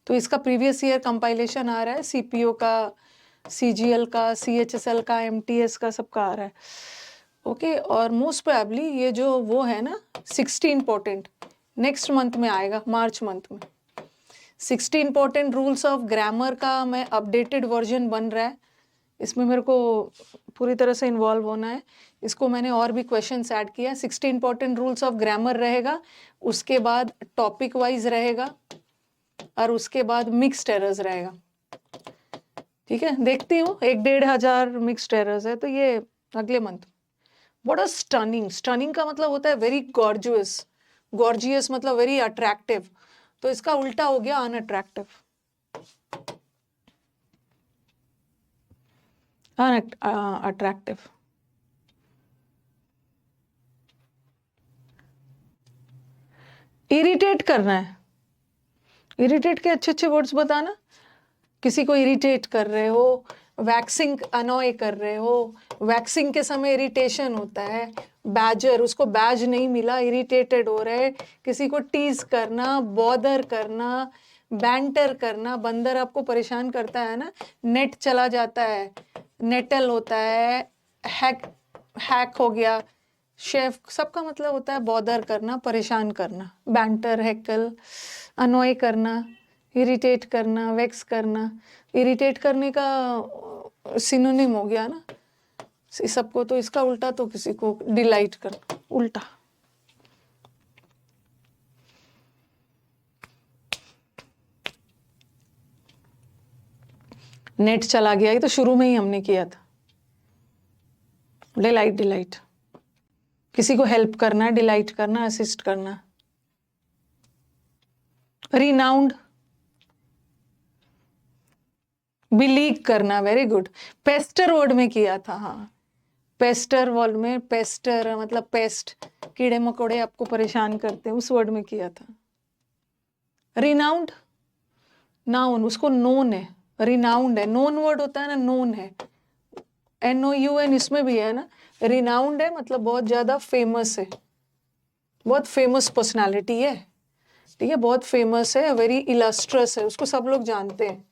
तो इसका प्रीवियस ईयर कंपाइलेशन आ रहा है, सीपीओ का, सीजीएल का, सीएचएसएल का, एमटीएस का, सबका आ रहा है। ओके, और मोस्ट प्रोबेबली ये जो वो है ना 60 इंपॉर्टेंट नेक्स्ट मंथ में आएगा, मार्च मंथ में। 60 इंपॉर्टेंट रूल्स ऑफ ग्रामर का मैं अपडेटेड वर्जन बन रहा है, इसमें मेरे को पूरी तरह से इन्वॉल्व होना है। इसको मैंने और भी क्वेश्चंस ऐड किया। 60 इंपॉर्टेंट रूल्स ऑफ ग्रामर रहेगा, उसके बाद टॉपिक वाइज रहेगा, और उसके बाद मिक्स्ड एरर्स रहेगा। ठीक है, देखती हूँ 1-1.5 मिक्स्ड एरर्स है तो ये अगले month. What a stunning, stunning का मतलब होता है वेरी गॉर्जियस, गॉर्जियस मतलब वेरी अट्रैक्टिव, तो इसका उल्टा हो गया अनअट्रैक्टिव। अट्रैक्टिव, इरिटेट करना है। इरिटेट के अच्छे अच्छे वर्ड्स बताना। किसी को इरिटेट कर रहे हो, वैक्सिंग अनॉय कर रहे हो, वैक्सिंग के समय इरिटेशन होता है। बैजर, उसको बैज नहीं मिला, इरिटेटेड हो रहे। किसी को टीज करना, बॉदर करना, बैंटर करना, बंदर आपको परेशान करता है ना, नेट चला जाता है, नेटल होता है, हैक हैक हो गया, शेफ, सबका मतलब होता है बॉदर करना, परेशान करना। बैंटर, हैकल, अनॉय करना, इरिटेट करना, वेक्स करना। इरिटेट करने का सिनोनिम हो गया ना इस सबको, तो इसका उल्टा तो किसी को डिलाइट करना, उल्टा। नेट चला गया, ये तो शुरू में ही हमने किया था। डिलाइट, डिलाइट, किसी को हेल्प करना, डिलाइट करना, असिस्ट करना। रिनाउंड, बिलीव करना, वेरी गुड। पेस्टर वर्ड में किया था, हाँ, पेस्टर वर्ड में, पेस्टर मतलब पेस्ट, कीड़े मकोड़े आपको परेशान करते हैं, उस वर्ड में किया था। रिनाउंड, नाउन, उसको नोन है, रिनाउंड है, नोन वर्ड होता है ना, नोन है, NOUN इसमें भी है ना। रिनाउंड है मतलब बहुत ज्यादा फेमस है, बहुत फेमस पर्सनालिटी है। ठीक है, बहुत फेमस है, वेरी इलस्ट्रस है, उसको सब लोग जानते हैं।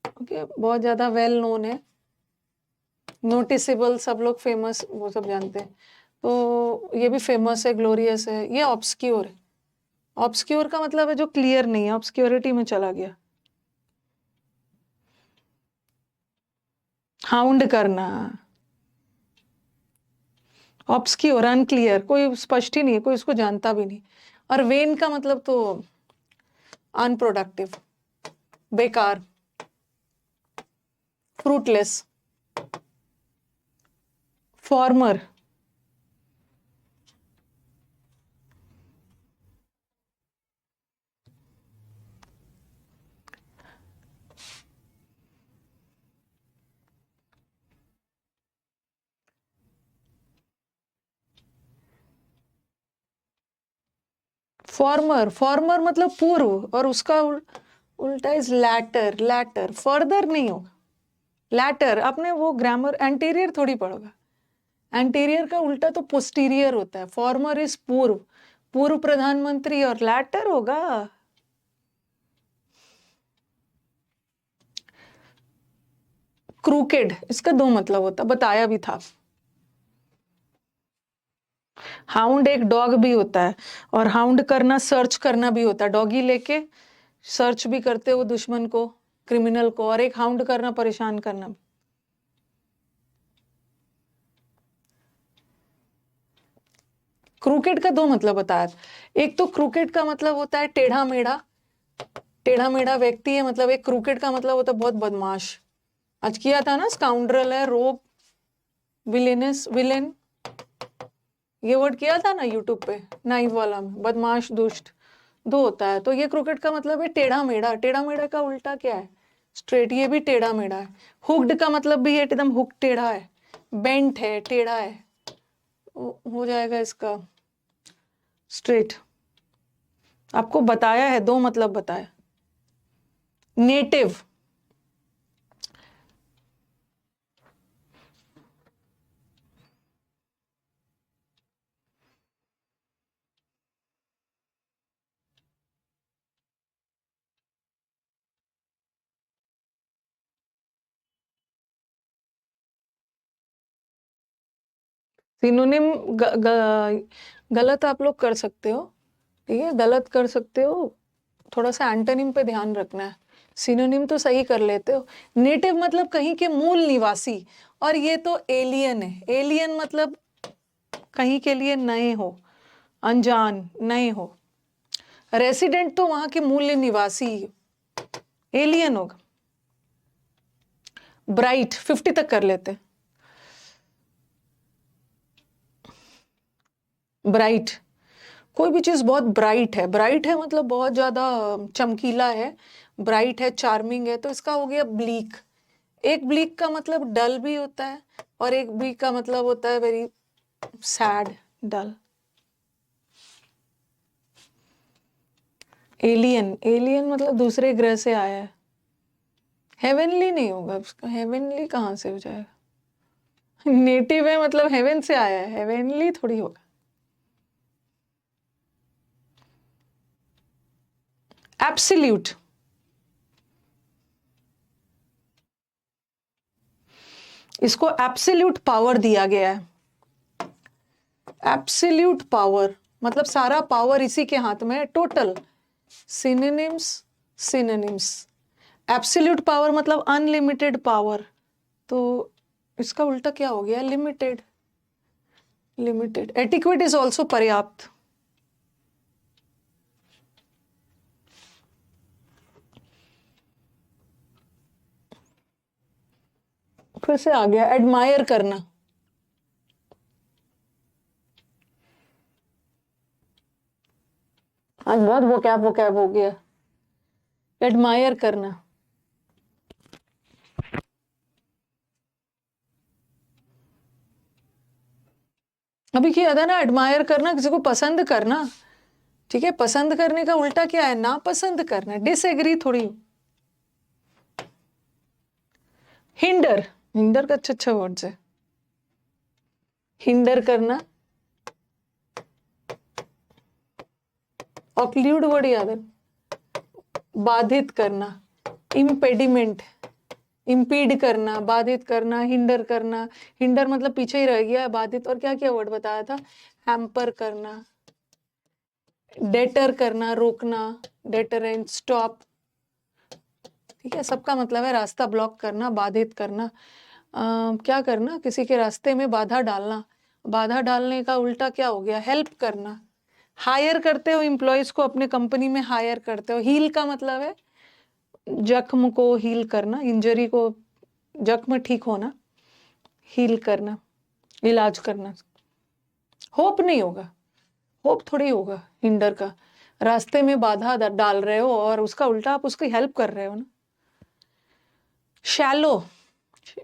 ओके, बहुत ज्यादा वेल नोन है, नोटिसेबल, सब लोग फेमस, वो सब जानते हैं। तो ये भी फेमस है, ग्लोरियस है। ये ऑब्सक्योर है। ऑब्सक्योर का मतलब है जो क्लियर नहीं है, ऑब्सक्योरिटी में चला गया। हाउंड करना, ऑब्सक्योर, अनक्लियर, कोई स्पष्ट ही नहीं है, कोई उसको जानता भी नहीं। और वेन का मतलब तो अनप्रोडक्टिव, बेकार, फ्रूटलेस, फॉर्मर, फॉर्मर, फॉर्मर मतलब पूर्व, और उसका उल्टा इज लैटर, लैटर, फर्दर नहीं होगा, लैटर। आपने वो ग्रामर एंटीरियर थोड़ी पढ़ोगा, एंटीरियर का उल्टा तो पोस्टीरियर होता है। फॉर्मर इज पूर्व, पूर्व प्रधानमंत्री, और लैटर होगा क्रूकेड। इसका 2 मतलब होता, बताया भी था। हाउंड एक डॉग भी होता है, और हाउंड करना सर्च करना भी होता है, डॉगी लेके सर्च भी करते हो दुश्मन को, क्रिमिनल को, और एक हाउंड करना, परेशान करना भी। क्रूकेट का 2 मतलब बताया। एक तो क्रूकेट का मतलब होता है टेढ़ा मेढ़ा, टेढ़ा मेढ़ा व्यक्ति है, मतलब एक क्रूकेट का मतलब होता है बहुत बदमाश, आज किया था ना, स्काउंड्रल है, रोग, विलेनस, विलेन, ये वर्ड किया था ना यूट्यूब पे, नाइव वाला में, बदमाश, दुष्ट, दो होता है। तो ये क्रोकेट का मतलब है टेढ़ा मेढ़ा। टेढ़ा मेढ़ा का उल्टा क्या है? स्ट्रेट। ये भी टेढ़ा मेढ़ा है। हुक्ड का मतलब भी एकदम हुक टेढ़ा है, बेंट है, टेढ़ा है, हो जाएगा इसका स्ट्रेट। आपको बताया है, दो मतलब बताया। नेटिव, सिनोनिम गलत आप लोग कर सकते हो, ठीक है, गलत कर सकते हो। थोड़ा सा एंटोनिम पे ध्यान रखना है। सिनोनिम तो सही कर लेते हो। नेटिव मतलब कहीं के मूल निवासी, और ये तो एलियन है। एलियन मतलब कहीं के लिए नए हो, अनजान, नए हो। रेसिडेंट तो वहां के मूल निवासी, एलियन होगा। ब्राइट 50 तक कर लेते हैं। ब्राइट, कोई भी चीज बहुत ब्राइट है। ब्राइट है मतलब बहुत ज्यादा चमकीला है, ब्राइट है, चार्मिंग है। तो इसका हो गया ब्लीक। एक ब्लीक का मतलब डल भी होता है, और एक ब्लीक का मतलब होता है वेरी सैड, डल। एलियन, एलियन मतलब दूसरे ग्रह से आया है। हेवनली नहीं होगा उसका, हेवनली कहाँ से हो जाएगा? नेटिव है मतलब हेवन से आया है, हेवनली थोड़ी होगा। एब्सोल्यूट, इसको एब्सोल्यूट पावर दिया गया है। एब्सोल्यूट पावर मतलब सारा पावर इसी के हाथ में है, total. Synonyms, synonyms. Absolute power मतलब अनलिमिटेड पावर, तो इसका उल्टा क्या हो गया? Limited, limited. Adequate is also पर्याप्त। फिर से आ गया एडमायर करना। आज बहुत वोकैब वोकैब हो गया। एडमायर करना, अभी किया था ना। एडमायर करना किसी को पसंद करना, ठीक है। पसंद करने का उल्टा क्या है? ना पसंद करना, डिसएग्री थोड़ी। हिंडर, हिंडर का अच्छा अच्छा वर्ड है। हिंडर करना, ऑक्ल्यूड वर्ड याद है, बाधित करना, इम्पेडिमेंट, इम्पीड करना, बाधित करना, हिंडर करना। हिंडर मतलब पीछे ही रह गया, बाधित। और क्या क्या वर्ड बताया था? हैम्पर करना, डेटर करना, रोकना, डेटरेंट, स्टॉप, ठीक है। सबका मतलब है रास्ता ब्लॉक करना, बाधित करना। क्या करना? किसी के रास्ते में बाधा डालना। बाधा डालने का उल्टा क्या हो गया? हेल्प करना। हायर करते हो एम्प्लॉयज को, अपने कंपनी में हायर करते हो। हील का मतलब है जख्म को हील करना, इंजरी को, जख्म ठीक होना, हील करना, इलाज करना। होप नहीं होगा, होप थोड़ी होगा हिंडर का। रास्ते में बाधा डाल रहे हो और उसका उल्टा आप उसकी हेल्प कर रहे हो ना। शैलो,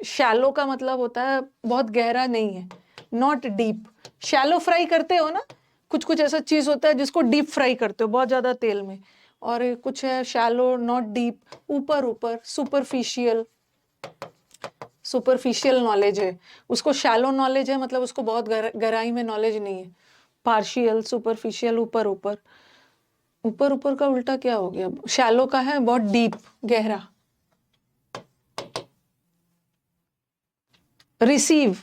शैलो का मतलब होता है बहुत गहरा नहीं है, नॉट डीप। शैलो फ्राई करते हो ना, कुछ कुछ ऐसा चीज होता है जिसको डीप फ्राई करते हो बहुत ज्यादा तेल में, और कुछ है शैलो, नॉट डीप, ऊपर ऊपर, सुपरफिशियल। सुपरफिशियल नॉलेज है उसको, शैलो नॉलेज है मतलब उसको बहुत गहराई में नॉलेज नहीं है। पार्शियल, सुपरफिशियल, ऊपर ऊपर। ऊपर ऊपर का उल्टा क्या हो गया? शैलो का है बहुत डीप, गहरा। रिसीव,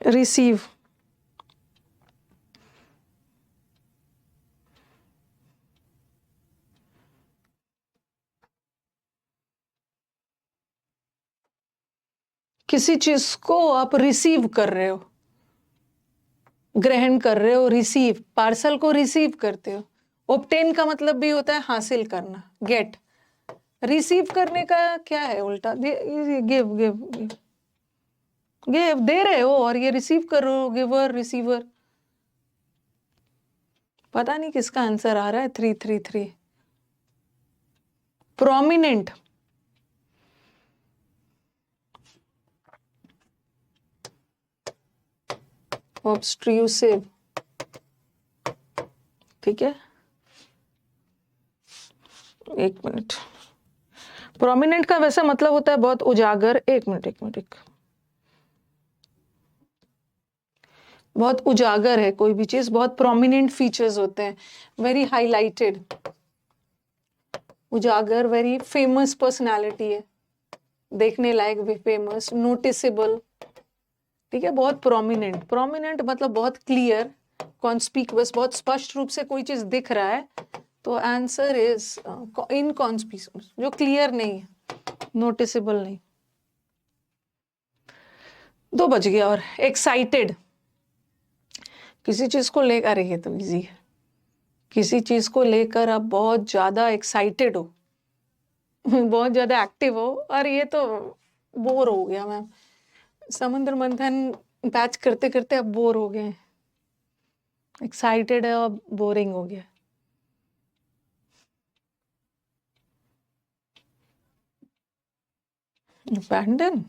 रिसीव, किसी चीज को आप रिसीव कर रहे हो, ग्रहण कर रहे हो, रिसीव, पार्सल को रिसीव करते हो। ऑब्टेन का मतलब भी होता है हासिल करना, गेट। रिसीव करने का क्या है उल्टा? गिव गिव गिव, दे रहे हो और ये रिसीव कर रहे हो, गिवर रिसीवर। पता नहीं किसका आंसर आ रहा है। 333 प्रोमिनेंट, ऑब्स्ट्रूसिव, ठीक है। एक मिनट, प्रोमिनेंट का वैसा मतलब होता है बहुत उजागर। एक मिनट, बहुत उजागर है कोई भी चीज, बहुत प्रोमिनेंट फीचर्स होते हैं, वेरी हाईलाइटेड। उजागर वेरी फेमस पर्सनालिटी है, देखने लायक भी, फेमस, नोटिसेबल, ठीक है। बहुत प्रोमिनेंट, प्रोमिनेंट मतलब बहुत क्लियर, कॉन्स्पिक्यूअस, बहुत स्पष्ट रूप से कोई चीज दिख रहा है, तो आंसर इज इनकॉन्स्पिक्यूअस, जो क्लियर नहीं है, नोटिसेबल नहीं। 2 बज गया। और एक्साइटेड, किसी चीज को लेकर, अरे ये तो इजी है, किसी चीज को लेकर आप बहुत ज्यादा एक्साइटेड हो, बहुत ज्यादा एक्टिव हो, और ये तो बोर हो गया मैम, समुद्र मंथन बैच करते करते अब बोर हो गए, एक्साइटेड है और बोरिंग हो गया। अबैंडन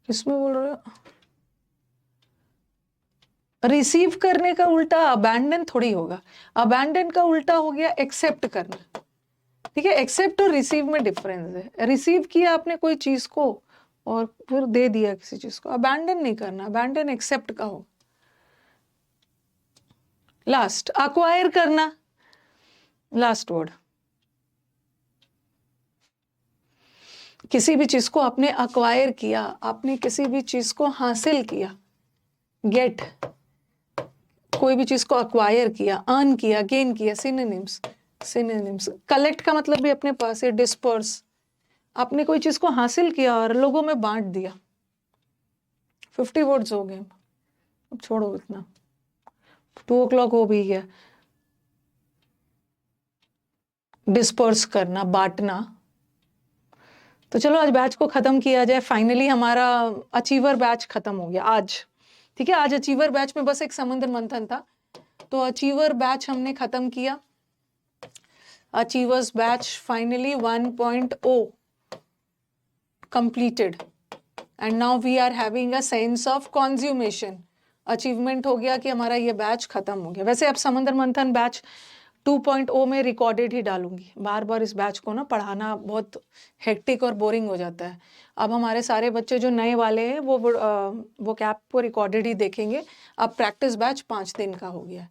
किसमें बोल रहे हो? रिसीव करने का उल्टा अबैंडन थोड़ी होगा, अबैंडन का उल्टा हो गया एक्सेप्ट करना, ठीक है। एक्सेप्ट और रिसीव में डिफरेंस है। रिसीव किया आपने कोई चीज को और फिर दे दिया किसी चीज को, अबैंडन नहीं करना, अबैंडन एक्सेप्ट का हो। लास्ट, अक्वायर करना, लास्ट वर्ड। किसी भी चीज को आपने अक्वायर किया, आपने किसी भी चीज को हासिल किया, गेट, कोई भी चीज को अक्वायर किया, अर्न किया, गेन किया, सिनोनिम्स, सिनोनिम्स। कलेक्ट का मतलब भी अपने पास है, डिस्पर्स, आपने कोई चीज को हासिल किया और लोगों में बांट दिया। 50 वर्ड्स हो गए, अब छोड़ो इतना, 2 o'clock हो भी गया। डिस्पर्स करना, बांटना। तो चलो आज बैच को खत्म किया जाए। फाइनली हमारा अचीवर बैच खत्म हो गया आज, ठीक है। आज अचीवर बैच में बस एक समुद्र मंथन था, तो अचीवर बैच हमने खत्म किया। Achievers batch finally 1.0 completed and now we are having a sense of consummation। Achievement हो गया कि हमारा ये बैच खत्म हो गया। वैसे अब समुद्र मंथन बैच 2.0 में रिकॉर्डेड ही डालूंगी, बार बार इस बैच को ना पढ़ाना बहुत हेक्टिक और बोरिंग हो जाता है। अब हमारे सारे बच्चे जो नए वाले हैं वो कैप को रिकॉर्डेड ही देखेंगे। अब प्रैक्टिस बैच 5 दिन का हो गया है,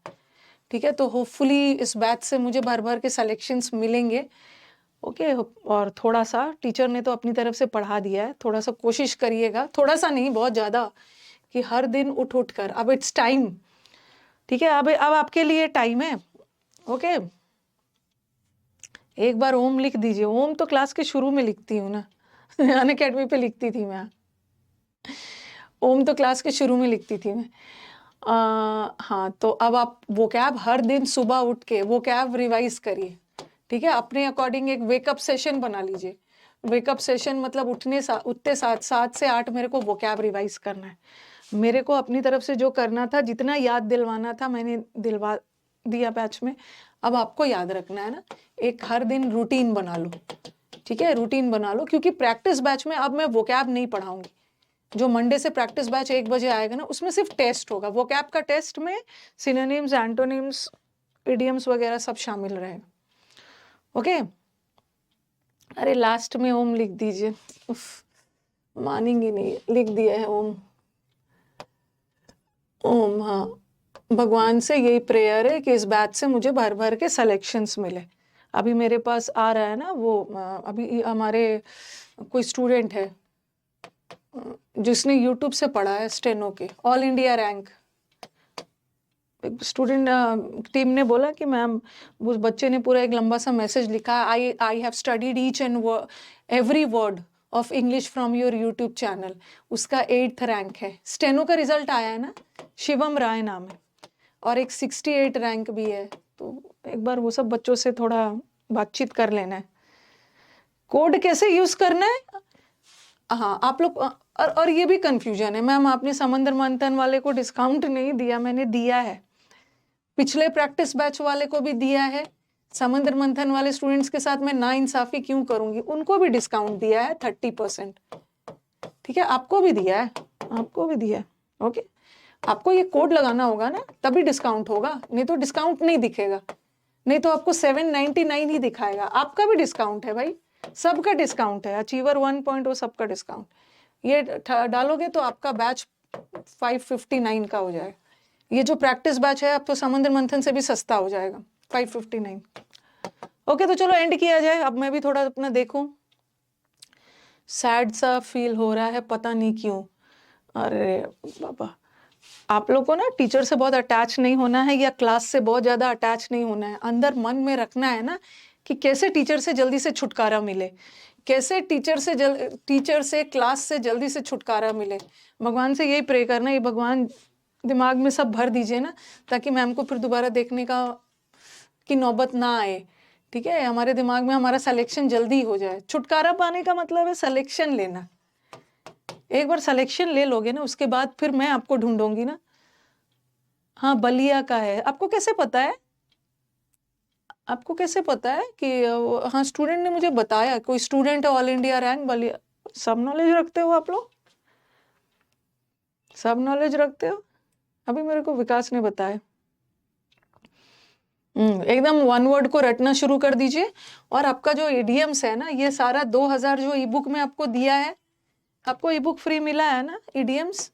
ठीक है। तो होपफुली इस बैच से मुझे भर भर के सिलेक्शंस मिलेंगे, ओके। और थोड़ा सा टीचर ने तो अपनी तरफ से पढ़ा दिया है, थोड़ा सा कोशिश करिएगा, थोड़ा सा नहीं बहुत ज़्यादा, कि हर दिन उठ उठ कर, अब इट्स टाइम, ठीक है। अब आपके लिए टाइम है, ओके। एक बार ओम लिख दीजिए। ओम तो क्लास के शुरू में लिखती हूँ ना, अनअकैडमी पे लिखती थी मैं, ओम तो क्लास के शुरू में लिखती थी मैं। हाँ, तो अब आप वो कैब हर दिन सुबह उठ के वो कैब रिवाइज करिए, ठीक है। अपने अकॉर्डिंग एक वेकअप सेशन बना लीजिए। वेकअप सेशन मतलब उठते साथ 7 से 8 मेरे को वो कैब रिवाइज करना है। मेरे को अपनी तरफ से जो करना था, जितना याद दिलवाना था मैंने दिलवा दिया बैच में। अब आपको याद रखना है ना, एक हर दिन रूटीन बना लो, ठीक है। रूटीन बना लो, क्योंकि प्रैक्टिस बैच में अब मैं वो कैब नहीं पढ़ाऊंगी। जो मंडे से प्रैक्टिस बैच 1 बजे आएगा ना, उसमें सिर्फ टेस्ट होगा। वो कैब का टेस्ट में सिनोनिम्स, एंटोनिम्स, इडियम्स वगैरह सब शामिल रहेगा, ओके। अरे लास्ट में ओम लिख दीजिए, मानेंगे नहीं, लिख दिया है ओम। ओम, हाँ, भगवान से यही प्रेयर है कि इस बैच से मुझे भर भर के सिलेक्शंस मिले। अभी मेरे पास आ रहा है ना वो, अभी हमारे कोई स्टूडेंट है जिसने यूट्यूब से पढ़ा है स्टेनो के, all India rank. Student team ने बोला कि मैम, उस बच्चे ने पूरा एक लंबा सा मैसेज लिखा, I have studied each and every word of English from your YouTube channel. उसका 8th रैंक है। स्टेनो का रिजल्ट आया है ना, शिवम राय नाम है और एक 68 रैंक भी है, तो एक बार वो सब बच्चों से थोड़ा बातचीत कर लेना है। कोड कैसे यूज करना है, हाँ आप लोग, और ये भी कंफ्यूजन है, मैम आपने समंदर मंथन वाले को डिस्काउंट नहीं दिया, मैंने दिया है, पिछले प्रैक्टिस बैच वाले को भी दिया है, समंदर मंथन वाले स्टूडेंट्स के साथ मैं नाइंसाफी क्यों करूंगी, उनको भी डिस्काउंट दिया है 30%, ठीक है, आपको भी दिया है, आपको भी दिया है, ओके। आपको ये कोड लगाना होगा ना, तभी डिस्काउंट होगा, नहीं तो डिस्काउंट नहीं दिखेगा, नहीं तो आपको 799 ही दिखाएगा। आपका भी डिस्काउंट है भाई, सबका डिस्काउंट है, अचीवर 1.0 सबका डिस्काउंट, ये डालोगे तो आपका बैच 559 का हो जाएगा। ये जो प्रैक्टिस बैच है अब तो समंदर मंथन से भी सस्ता हो जाएगा, 559। ओके, तो चलो एंड किया जाए, अब मैं भी थोड़ा अपना देखूं। सैड सा फील हो रहा है, पता नहीं क्यों। अरे बाबा, आप लोग को ना टीचर से बहुत अटैच नहीं होना है, या क्लास से बहुत ज्यादा अटैच नहीं होना है, अंदर मन में रखना है ना कि कैसे टीचर से जल्दी से छुटकारा मिले, कैसे टीचर से क्लास से जल्दी से छुटकारा मिले। भगवान से यही प्रे करना, ये भगवान दिमाग में सब भर दीजिए ना, ताकि मैम को फिर दोबारा देखने की नौबत ना आए, ठीक है, हमारे दिमाग में हमारा सिलेक्शन जल्दी हो जाए। छुटकारा पाने का मतलब है सिलेक्शन लेना, एक बार सिलेक्शन ले लोगे ना, उसके बाद फिर मैं आपको ढूंढूंगी ना। हाँ, बलिया का है, आपको कैसे पता है, आपको कैसे पता है कि हाँ, स्टूडेंट ने मुझे बताया, कोई स्टूडेंट है ऑल इंडिया रैंक बलिया। सब नॉलेज रखते हो आप लोग, सब नॉलेज रखते हो, अभी मेरे को विकास ने बताया। एकदम वन वर्ड को रटना शुरू कर दीजिए, और आपका जो इडियम्स है ना, ये सारा 2000 जो ई बुक में आपको दिया है, आपको ई बुक फ्री मिला है ना, इडियम्स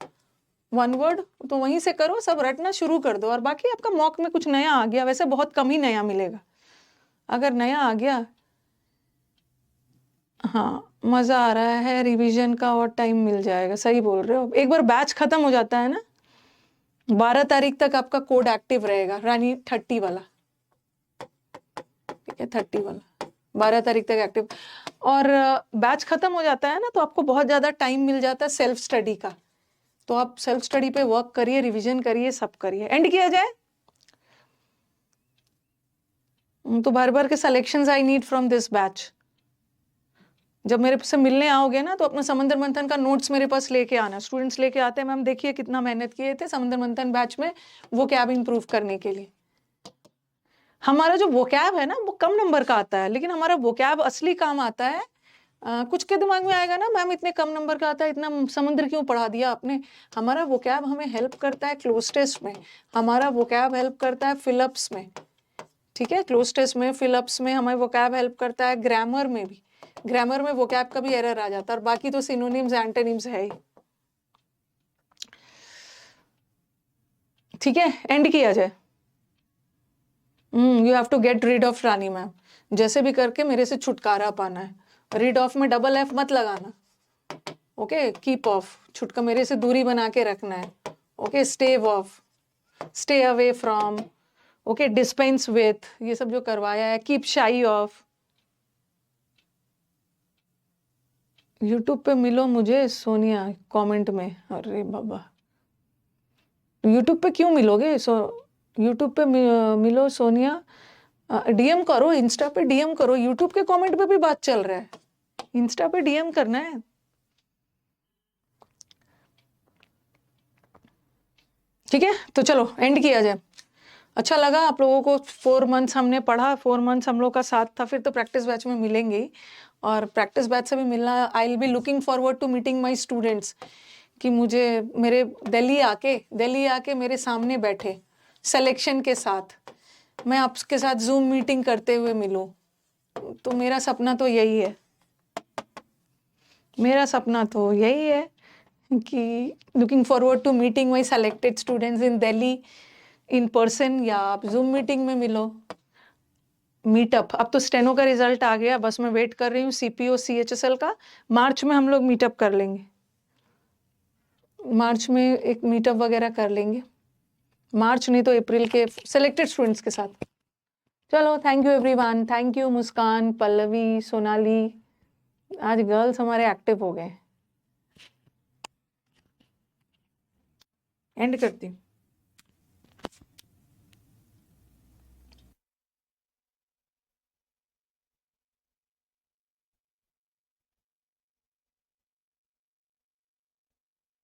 वन वर्ड, तो वहीं से करो, सब रटना शुरू कर दो। और बाकी आपका मॉक में कुछ नया आ गया, वैसे बहुत कम ही नया मिलेगा, अगर नया आ गया, हाँ मजा आ रहा है, रिवीजन का और टाइम मिल जाएगा, सही बोल रहे हो। एक बार बैच खत्म हो जाता है ना, 12 तारीख तक आपका कोड एक्टिव रहेगा, रानी 30 वाला, ठीक है, 30 वाला 12 तारीख तक एक्टिव। और बैच खत्म हो जाता है ना, तो आपको बहुत ज्यादा टाइम मिल जाता है सेल्फ स्टडी का, तो आप सेल्फ स्टडी पे वर्क करिए, रिवीजन करिए, सब करिए। एंड किया जाए, तो बार बार के selections I need from this batch. जब मेरे से मिलने आओगे ना, तो अपना समंदर मंथन का नोट्स मेरे पास लेके आना, स्टूडेंट्स लेके आते हैं, मैम देखिए कितना मेहनत किए थे समंदर मंथन बैच में वो कैब इंप्रूव करने के लिए। हमारा जो वो कैब है ना, वो कम नंबर का आता है, लेकिन हमारा वो कैब असली काम आता है। कुछ के दिमाग में आएगा ना, मैम इतने कम नंबर का आता है, इतना समुद्र क्यों पढ़ा दिया आपने। हमारा वो कैब हमें हेल्प करता है क्लोज टेस्ट में, हमारा वो कैब हेल्प करता है फिलअप्स में, ठीक है, क्लोज टेस्ट में, फिलअप्स में हमें वो कैब हेल्प करता है, ग्रामर में भी, ग्रामर में वो कैब का भी एरर आ जाता है, और बाकी तो सिनोनिम्स एंटोनिम्स है ही, ठीक है। एंड किया जाए। You have to get rid of Rani ma'am, जैसे भी करके मेरे से छुटकारा पाना है। रीड ऑफ में डबल एफ मत लगाना, ओके, कीप ऑफ, छुटका मेरे से दूरी बना के रखना है, okay, स्टेव of, stay away from, okay, dispense with, ये सब जो करवाया है, कीप शाई ऑफ। यूट्यूब पे मिलो मुझे सोनिया, कमेंट में, अरे बाबा यूट्यूब पे क्यों मिलोगे, यूट्यूब पे मिलो सोनिया, डीएम करो, इंस्टा पे डीएम करो, यूट्यूब के कमेंट पे भी बात चल रहा है, इंस्टा पे डीएम करना है, ठीक है। तो चलो एंड किया जाए। अच्छा लगा आप लोगों को, 4 मंथ्स हमने पढ़ा, 4 मंथ्स हम लोग का साथ था, फिर तो प्रैक्टिस बैच में मिलेंगे ही, और प्रैक्टिस बैच से भी मिलना, I will be looking forward to meeting my students, कि मुझे मेरे दिल्ली आके मेरे सामने बैठे सिलेक्शन के साथ, मैं आपके साथ जूम मीटिंग करते हुए मिलूं, तो मेरा सपना तो यही है, मेरा सपना तो यही है कि looking forward to meeting my selected students in Delhi in person, या आप जूम मीटिंग में मिलो, मीटअप। अब तो स्टेनो का रिजल्ट आ गया, बस मैं वेट कर रही हूँ सीपीओ सीएचएसएल का, मार्च में हम लोग मीटअप कर लेंगे, मार्च में एक मीटअप वगैरह कर लेंगे, मार्च नहीं तो अप्रैल के सेलेक्टेड स्टूडेंट्स के साथ। चलो, thank you everyone, thank you Muskan, Pallavi, Sonali, आज गर्ल्स हमारे एक्टिव हो गए। एंड करती हूँ।